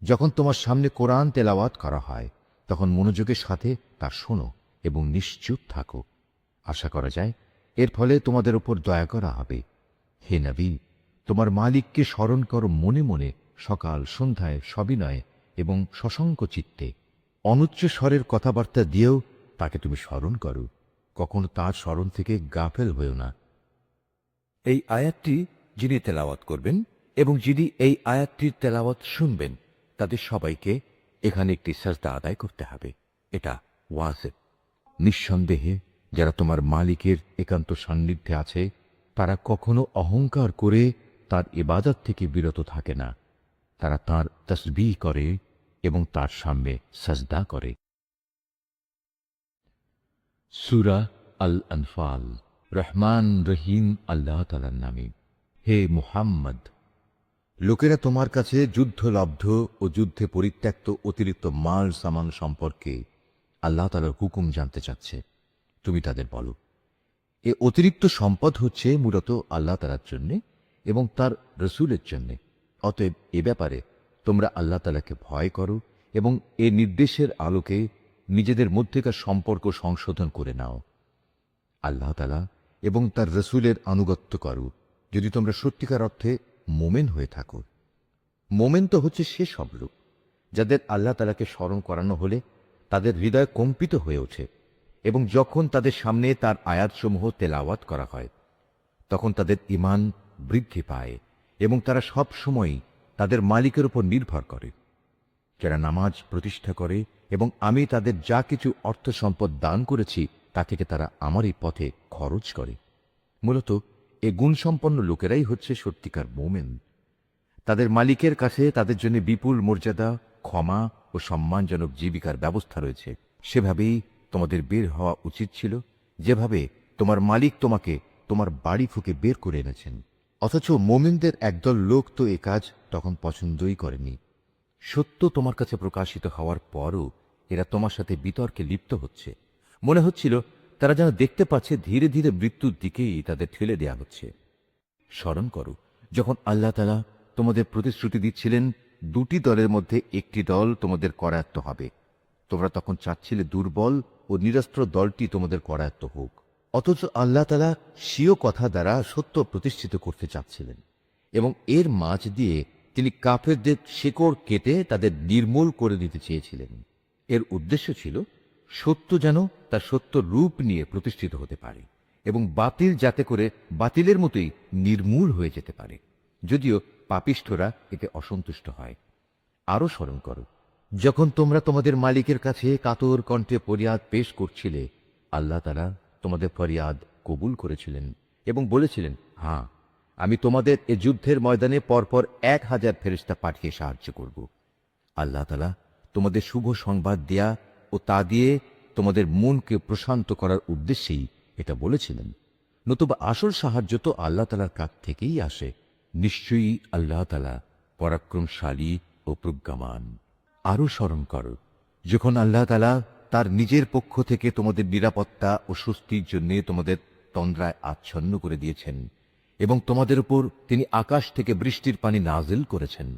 যখন তোমার সামনে কোরআন তেলাওয়াত করা হয় তখন মনোযোগের সাথে তা শোনো এবং নিশ্চুপ থাকো। আশা করা যায় এর ফলে তোমাদের উপর দয়া করা হবে। হে নবী, তোমার মালিককে স্মরণ করো মনে মনে, সকাল সন্ধ্যায় সবিনয়ে এবং সশঙ্ক চিত্তে। অনুচ্চ স্বরের কথাবার্তা দিয়েও তাকে তুমি স্মরণ করো, কখনো তার স্মরণ থেকে গাফেল হয়েও না। এই আয়াতটি যিনি তেলাওয়াত করবেন এবং যিনি এই আয়াতটির তেলাওয়াত শুনবেন তাদের সবাইকে এখানে একটি সাজদা আদায় করতে হবে। এটা ওয়াজিব। নিঃসন্দেহে যারা তোমার মালিকের একান্ত সান্নিধ্যে আছে তারা কখনো অহংকার করে তার ইবাদত থেকে বিরত থাকে না। তারা তার তসবিহ করে এবং তার সামনে সাজদা করে। সূরা আল আনফাল। রহমান রহিম আল্লাহ তাআলার নামে। হে মুহাম্মদ, লোকেরা তোমার কাছে যুদ্ধলব্ধ ও যুদ্ধে পরিত্যক্ত অতিরিক্ত মাল সামান সম্পর্কে আল্লাহ তাআলার হুকুম জানতে চাচ্ছে। তুমি তাদের বলো, এ অতিরিক্ত সম্পদ হচ্ছে মূলত আল্লাহ তাআলার জন্য এবং তার রসুলের জন্য। অতএব এ ব্যাপারে তোমরা আল্লাহ তাআলাকে ভয় করো এবং এ নির্দেশের আলোকে নিজেদের মধ্যেকার সম্পর্ক সংশোধন করে নাও। আল্লাহ তাআলা এবং তার রসুলের আনুগত্য করো যদি তোমরা সত্যিকার অর্থে মোমেন হয়ে থাকো। মোমেন তো হচ্ছে সে সব লোক যাদের আল্লাহ তাআলাকে স্মরণ করানো হলে তাদের হৃদয় কম্পিত হয়ে ওঠে এবং যখন তাদের সামনে তার আয়াতসমূহ তেলাওয়াত করা হয় তখন তাদের ঈমান বৃদ্ধি পায় এবং তারা সব সময় তাদের মালিকের উপর নির্ভর করে। যারা নামাজ প্রতিষ্ঠা করে এবং আমি তাদের যা কিছু অর্থ সম্পদ দান করেছি তা থেকে তারা আমার এই পথে খরচ করে। মূলত এ গুণসম্পন্ন লোকেরাই হচ্ছে সত্যিকার মোমেন। তাদের মালিকের কাছে তাদের জন্য বিপুল মর্যাদা, ক্ষমা ও সম্মানজনক জীবিকার ব্যবস্থা রয়েছে। সেভাবেই তোমাদের বের হওয়া উচিত ছিল, যেভাবে তোমার মালিক তোমাকে তোমার বাড়ি ফুঁকে বের করে এনেছেন। অথচ মোমিনদের একদল লোক তো এ কাজ তখন পছন্দই করেনি। সত্য তোমার কাছে প্রকাশিত হওয়ার পরও এরা তোমার সাথে বিতর্কে লিপ্ত হচ্ছে। মনে হচ্ছিল তারা যেন দেখতে পাচ্ছে ধীরে ধীরে মৃত্যুর দিকেই তাদের ঠেলে দেয়া হচ্ছে। স্মরণ করো যখন আল্লাহ তাআলা তোমাদের প্রতিশ্রুতি দিচ্ছিলেন দুটি দলের মধ্যে একটি দল তোমাদের করায়ত্ত হবে। তোমরা তখন চাচ্ছিলে দুর্বল ও নিরস্ত্র দলটি তোমাদের করায়ত্ত হোক। অথচ আল্লাহ তাআলা স্বীয় কথা দ্বারা সত্য প্রতিষ্ঠিত করতে চাচ্ছিলেন এবং এর মাঝ দিয়ে তিনি কাফেরদের শেকড় কেটে তাদের নির্মূল করে দিতে চেয়েছিলেন। এর উদ্দেশ্য ছিল সত্য যেন তার সত্য রূপ নিয়ে প্রতিষ্ঠিত হতে পারে এবং বাতিল যাতে করে বাতিলের মতোই নির্মূল হয়ে যেতে পারে, যদিও পাপিষ্ঠরা এতে অসন্তুষ্ট হয়। আরো স্মরণ করো যখন তোমরা তোমাদের মালিকের কাছে কাতর কণ্ঠে ফরিয়াদ পেশ করছিলে, আল্লাহ তাআলা তোমাদের ফরিয়াদ কবুল করেছিলেন এবং বলেছিলেন, হ্যাঁ, আমি তোমাদের এ যুদ্ধের ময়দানে পরপর 1000 ফেরেশতা পাঠিয়ে সাহায্য করব। আল্লাহ তাআলা তোমাদের শুভ সংবাদ দেয়া ও তা দিয়ে তোমাদের মনকে প্রশান্ত করার উদ্দেশ্যেই এটা বলেছিলেন। নতুবা আসল সাহায্য তো আল্লাহ তাআলার কাছ থেকেই আসে। নিশ্চয়ই আল্লাহ তাআলা পরাক্রমশালী ও প্রজ্ঞামান। আরো স্মরণ করো যখন আল্লাহ তাআলা তার নিজের পক্ষ থেকে তোমাদের নিরাপত্তা ও স্বস্তির জন্য তোমাদের তন্দ্রায় আচ্ছন্ন করে দিয়েছেন এবং তোমাদের উপর তিনি আকাশ থেকে বৃষ্টির পানি নাজিল করেছেন।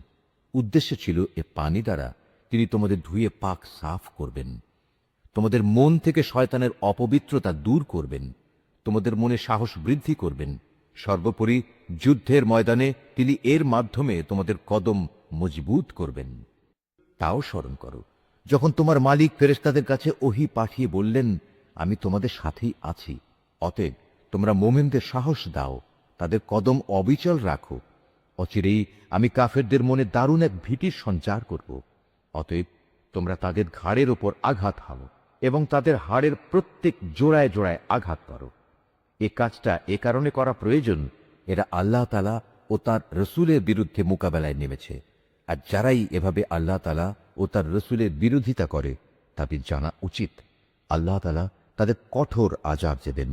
উদ্দেশ্য ছিল এ পানি দ্বারা তিনি তোমাদের ধুয়ে পাক সাফ করবেন, তোমাদের মন থেকে শয়তানের অপবিত্রতা দূর করবেন, তোমাদের মনে সাহস বৃদ্ধি করবেন। সর্বোপরি যুদ্ধের ময়দানে তিনি এর মাধ্যমে তোমাদের কদম মজবুত করবেন। তাও স্মরণ করো যখন তোমার মালিক ফেরেশতাদের কাছে ওহী পাঠিয়ে বললেন, আমি তোমাদের সাথেই আছি, অতএব তোমরা মোমেনদের সাহস দাও, তাদের কদম অবিচল রাখো। অচিরেই আমি কাফেরদের মনে দারুণ এক ভীতির সঞ্চার করব। অতএব তোমরা তাদের ঘাড়ের ওপর আঘাত হানো এবং তাদের হাড়ের প্রত্যেক জোড়ায় জোড়ায় আঘাত করো। এ কাজটা এ কারণে করা প্রয়োজন, এরা আল্লাহ তাআলা ও তার রসুলের বিরুদ্ধে মোকাবেলায় নেমেছে। আর যারাই এভাবে আল্লাহ তাআলা ও তার রসুলের বিরোধিতা করে তাদের জানা উচিত আল্লাহ তাআলা তাদের কঠোর আযাব দেবেন।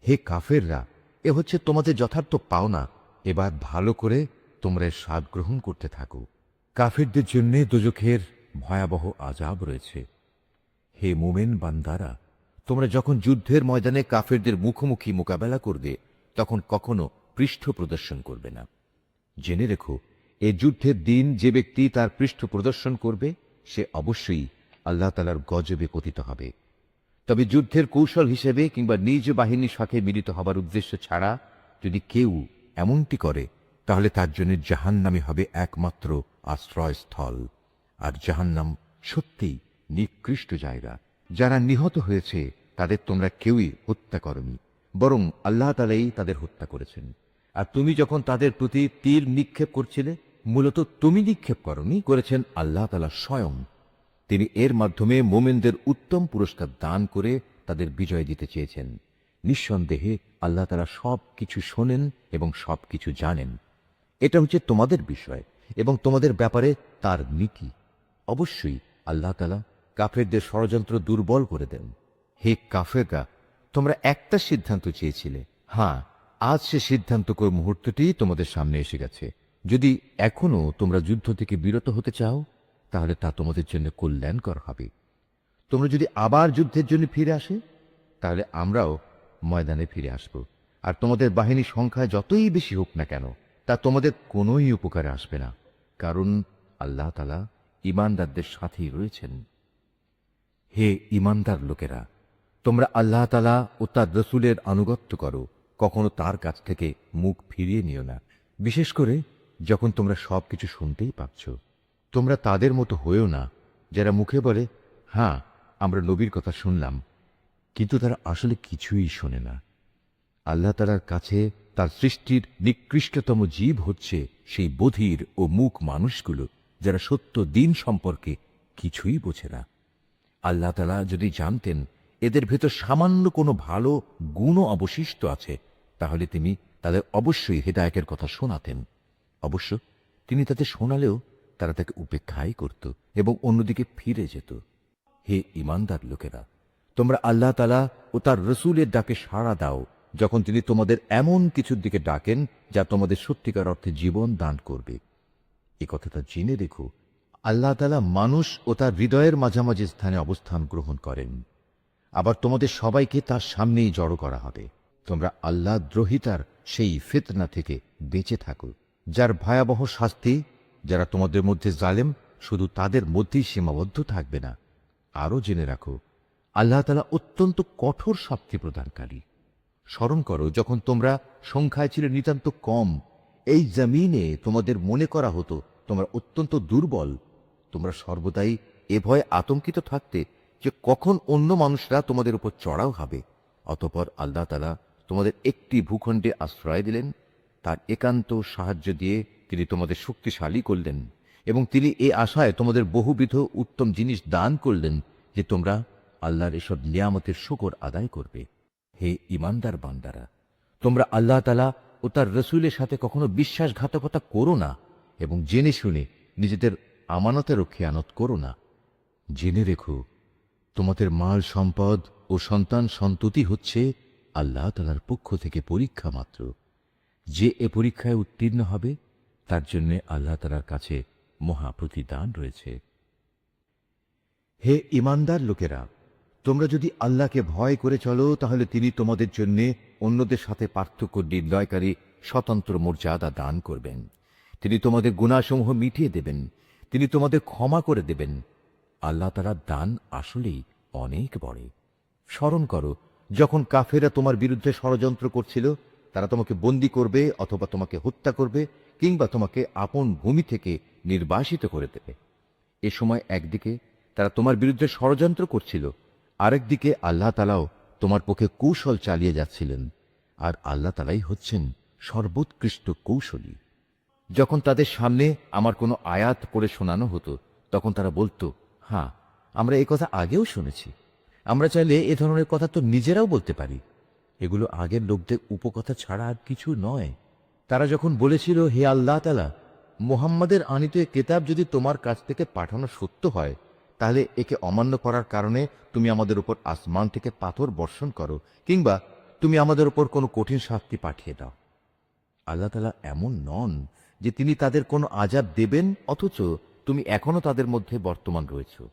হে কাফেররা, এ হচ্ছে তোমাদের যথার্থ পাওনা। এবার ভালো করে তোমরা এর স্বাদ গ্রহণ করতে থাকো। কাফেরদের জন্য দোজখের ভয়াবহ আযাব রয়েছে। হে মুমিন বান্দারা, তোমরা যখন যুদ্ধের ময়দানে কাফেরদের মুখোমুখি মোকাবেলা করবে তখন কখনো পৃষ্ঠ প্রদর্শন করবে না। জেনে রেখো, এ যুদ্ধের দিন যে ব্যক্তি তার পৃষ্ঠ প্রদর্শন করবে সে অবশ্যই আল্লাহ তাআলার গজবে পতিত হবে। তবে যুদ্ধের কৌশল হিসেবে কিংবা নিজ বাহিনীর সাথে মিলিত হবার উদ্দেশ্য ছাড়া যদি কেউ এমনটি করে, তাহলে তার জন্য জাহান্নামই হবে একমাত্র আশ্রয়স্থল। আর জাহান্নাম সত্যিই নিকৃষ্ট জায়গা। যারা নিহত হয়েছে তাদের তোমরা কেউই হত্যা করনি, বরং আল্লাহ তাআলাই তাদের হত্যা করেছেন। আর তুমি যখন তাদের প্রতি তীর নিক্ষেপ করছিলে, মূলত তুমি নিক্ষেপ করনি, করেছেন আল্লাহ তাআলা স্বয়ং। তিনি এর মাধ্যমে মোমেনদের উত্তম পুরস্কার দান করে তাদের বিজয় দিতে চেয়েছেন। নিঃসন্দেহে আল্লাহ তাআলা সব কিছু শোনেন এবং সব কিছু জানেন। এটা হচ্ছে তোমাদের বিষয় এবং তোমাদের ব্যাপারে তার নীতি। অবশ্যই আল্লাহ তাআলা কাফেরদের ষড়যন্ত্র দুর্বল করে দেন। হে কাফেররা, তোমরা একটা সিদ্ধান্ত চেয়েছিলে, হ্যাঁ, আজ সে সিদ্ধান্তকর মুহূর্তটি তোমাদের সামনে এসে গেছে। যদি এখনো তোমরা যুদ্ধ থেকে বিরত হতে চাও, তাহলে তা তোমাদের জন্য কল্যাণকর হবে। তোমরা যদি আবার যুদ্ধের জন্য ফিরে আসে, তাহলে আমরাও ময়দানে ফিরে আসব। আর তোমাদের বাহিনীর সংখ্যা যতই বেশি হোক না কেন, তা তোমাদের কোনোই উপকারে আসবে না, কারণ আল্লাহ তাআলা ঈমানদারদের সাথেই রয়েছেন। হে ঈমানদার লোকেরা, তোমরা আল্লাহ তাআলা ও তার রসূলের আনুগত্য করো, কখনো তার কাছ থেকে মুখ ফিরিয়ে নিও না, বিশেষ করে যখন তোমরা সবকিছু শুনতেই পাচ্ছ। তোমরা তাদের মতো হয়েও না, যারা মুখে বলে, হ্যাঁ, আমরা নবীর কথা শুনলাম, কিন্তু তারা আসলে কিছুই শোনে না। আল্লাহ তাআলার কাছে তার সৃষ্টির নিকৃষ্টতম জীব হচ্ছে সেই বধির ও মূক মানুষগুলো, যারা সত্য দিন সম্পর্কে কিছুই বোঝে না। আল্লাহ তাআলা যদি জানতেন এদের ভেতর সামান্য কোনো ভালো গুণও অবশিষ্ট আছে, তাহলে তিনি তাদের অবশ্যই হেদায়েতের কথা শোনাতেন। অবশ্য তিনি তাদের শোনালেও তারা তাকে উপেক্ষাই করত এবং অন্যদিকে ফিরে যেত। হে ঈমানদার লোকেরা, তোমরা আল্লাহ তাআলা ও তার রসূলের ডাকে সাড়া দাও, যখন তিনি তোমাদের এমন কিছুর দিকে ডাকেন যা তোমাদের সত্যিকার অর্থে জীবন দান করবে। এ কথাটা জেনে রেখো, আল্লাহ তাআলা মানুষ ও তার হৃদয়ের মাঝামাঝি স্থানে অবস্থান গ্রহণ করেন। আবার তোমাদের সবাইকে তার সামনেই জড়ো করা হবে। তোমরা আল্লাহ দ্রোহিতার সেই ফিতনা থেকে বেঁচে থাকো, যার ভয়াবহ শাস্তি যারা তোমাদের মধ্যে জালেম শুধু তাদের মধ্যেই সীমাবদ্ধ থাকবে না। আরও জেনে রাখো, আল্লাহ তাআলা অত্যন্ত কঠোর শাস্তি প্রদানকারী। স্মরণ করো, যখন তোমরা সংখ্যায় ছিলে নিতান্ত কম, এই জমিনে তোমাদের মনে করা হতো তোমরা অত্যন্ত দুর্বল। তোমরা সর্বদাই এ ভয়ে আতঙ্কিত থাকতে যে কখন অন্য মানুষরা তোমাদের উপর চড়াও হবে। অতঃপর আল্লাহ তাআলা তোমাদের একটি ভূখণ্ডে আশ্রয় দিলেন, তার একান্ত সাহায্য দিয়ে তিনি তোমাদের শক্তিশালী করলেন এবং তিনি এ আশায় তোমাদের বহুবিধ উত্তম জিনিস দান করলেন যে তোমরা আল্লাহর এসব নিয়ামতের শুকর আদায় করবে। হে ঈমানদার বান্দারা, তোমরা আল্লাহ তাআলা ও তার রসূলের সাথে কখনো বিশ্বাসঘাতকতা করো না এবং জেনে শুনে নিজেদের আমানতেরও খেয়ানত করো না। জেনে রেখো, তোমাদের মাল সম্পদ ও সন্তান সন্ততি হচ্ছে আল্লাহ তাআলার পক্ষ থেকে পরীক্ষা মাত্র। যে এ পরীক্ষায় উত্তীর্ণ হবে তার জন্য আল্লাহ তাআলার কাছে মহা প্রতিদান রয়েছে। হে ঈমানদার লোকেরা, তোমরা যদি আল্লাহকে ভয় করে চলো, তাহলে তিনি তোমাদের জন্য অন্যদের সাথে পার্থক্য নির্ণয়কারী স্বতন্ত্র মর্যাদা দান করবেন। তিনি তোমাদের গুনাহসমূহ মিটিয়ে দেবেন, তিনি তোমাদের ক্ষমা করে দেবেন। আল্লাহ তাআলার দান আসলেই অনেক বড়। স্মরণ করো, যখন কাফেররা তোমার বিরুদ্ধে ষড়যন্ত্র করছিল, তারা তোমাকে বন্দী করবে অথবা তোমাকে হত্যা করবে কিংবা তোমাকে আপন ভূমি থেকে নির্বাসিত করে দেবে। এ সময় একদিকে তারা তোমার বিরুদ্ধে ষড়যন্ত্র করছিল, আরেকদিকে আল্লাহ তাআলাও তোমার পক্ষে কৌশল চালিয়ে যাচ্ছিলেন। আর আল্লাহ তাআলাই হচ্ছেন সর্বোৎকৃষ্ট কৌশলী। যখন তাদের সামনে আমার কোনো আয়াত পড়ে শোনানো হতো, তখন তারা বলতো, হ্যাঁ, আমরা এ কথা আগেও শুনেছি, আমরা চাইলে এ ধরনের কথা তো নিজেরাও বলতে পারি। এগুলো আগের লোকদের উপকথা ছাড়া আর কিছু নয়। তারা যখন বলেছিল, হে আল্লাহ তাআলা, মুহাম্মাদের আনিত এ কিতাব যদি তোমার কাছ থেকে পাঠানো সত্য হয়, তাহলে একে অমান্য করার কারণে তুমি আমাদের উপর আসমান থেকে পাথর বর্ষণ করো কিংবা তুমি আমাদের উপর কোনো কঠিন শাস্তি পাঠিয়ে দাও। আল্লাহ তাআলা এমন নন যে তিনি তাদের কোনো আযাব দেবেন অথচ তুমি এখনো তাদের মধ্যে বর্তমান রয়েছো।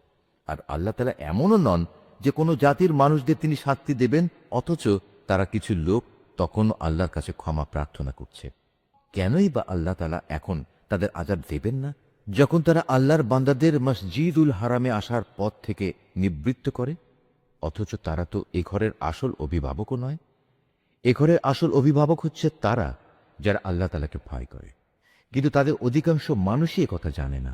আর আল্লাহ তাআলা এমনও নন যে কোনো জাতির মানুষদের তিনি শাস্তি দেবেন অথচ তারা কিছু লোক তখন আল্লাহর কাছে ক্ষমা প্রার্থনা করছে। কেনই বা আল্লাহ তাআলা এখন তাদের আযাব দেবেন না, যখন তারা আল্লাহর বান্দাদের মসজিদুল হারামে আসার পথ থেকে নিবৃত্ত করে? অথচ তারা তো এ ঘরের আসল অভিভাবকও নয়। এ ঘরের আসল অভিভাবক হচ্ছে তারা যারা আল্লাহ তাআলাকে ভয় করে, কিন্তু তাদের অধিকাংশ মানুষই কথা জানে না।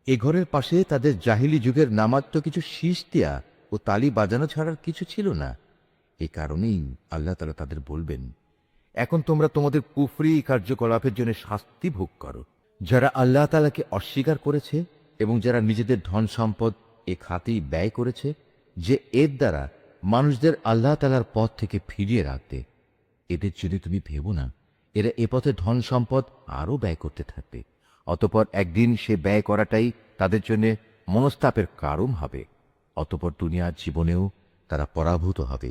এ ঘরের পাশে তাদের জাহিলি যুগের নামাত্ম কিছু শীষ দেয়া ও তালি বাজানো ছাড়ার কিছু ছিল না। এই কারণেই আল্লাহ তাআলা তাদের বলবেন, এখন তোমরা তোমাদের কুফরি কার্যকলাপের জন্য শাস্তি ভোগ করো। যারা আল্লাহ তাআলাকে অস্বীকার করেছে এবং যারা নিজেদের ধন সম্পদ এ খাতেই ব্যয় করেছে, যে এর দ্বারা মানুষদের আল্লাহ তাআলার পথ থেকে ফিরিয়ে রাখবে, এদের যদি তুমি ভেবো না, এরা এ পথে ধন সম্পদ আরও ব্যয় করতে থাকবে। অতঃপর একদিন সে ব্যয় করাটাই তাদের জন্য মনস্তাপের কারণ হবে। অতঃপর দুনিয়ার জীবনেও তারা পরাভূত হবে।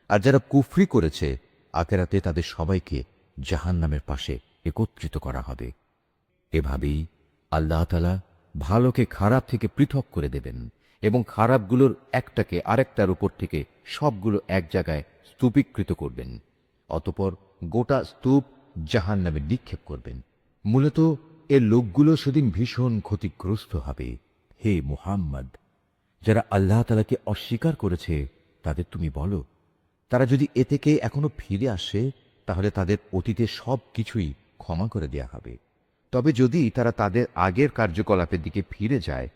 আর যারা কুফরি করেছে, আখেরাতে তাদের সবাইকে জাহান্নামের পাশে একত্রিত করা হবে। এভাবেই আল্লাহ তাআলা ভালোকে খারাপ থেকে পৃথক করে দেবেন এবং খারাপগুলোর একটাকে আরেকটার উপর থেকে সবগুলো এক জায়গায় স্তূপীকৃত করবেন। অতঃপর গোটা স্তূপ জাহান্নামে নিক্ষেপ করবেন। মূলত এ লোকগুলো সেদিন ভীষণ ক্ষতিগ্রস্ত হবে। হে মুহাম্মদ, যারা আল্লাহ তাআলাকে অস্বীকার করেছে তাদের তুমি বলো, তারা যদি এ থেকে এখনো ফিরে আসে তাহলে তাদের অতীতের সব কিছুই ক্ষমা করে দেয়া হবে। তবে যদি তারা তাদের আগের কার্যকলাপের দিকে ফিরে যায়,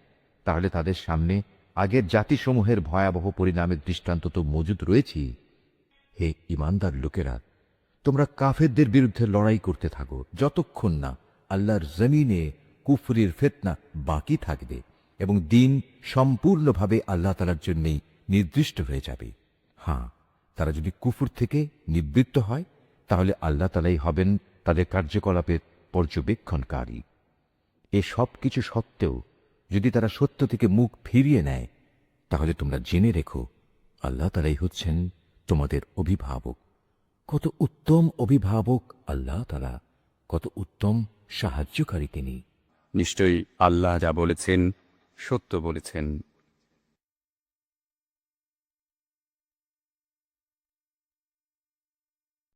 তাহলে তাদের সামনে আগের জাতিসমূহের ভয়াবহ পরিণামের দৃষ্টান্ত তো মজুদ রয়েছেই। হে ঈমানদার লোকেরা, তোমরা কাফেরদের বিরুদ্ধে লড়াই করতে থাকো যতক্ষণ না আল্লাহর জমিনে কুফরির ফিতনা বাকি থাকবে এবং দিন সম্পূর্ণভাবে আল্লাহ তাআলার জন্যই নির্দিষ্ট হয়ে যাবে। হ্যাঁ, তারা যদি কুফর থেকে নিবৃত্ত হয়, তাহলে আল্লাহ তাআলাই হবেন তাদের কার্যকলাপের পর্যবেক্ষণকারী। এ সব কিছু সত্ত্বেও যদি তারা সত্য থেকে মুখ ফিরিয়ে নেয়, তাহলে তোমরা জেনে রেখো, আল্লাহ তাআলাই হচ্ছেন তোমাদের অভিভাবক। কত উত্তম অভিভাবক আল্লাহ তাআলা, কত উত্তম সাহায্যকারী তিনি। নিশ্চয়ই আল্লাহ যা বলেছেন সত্য বলেছেন।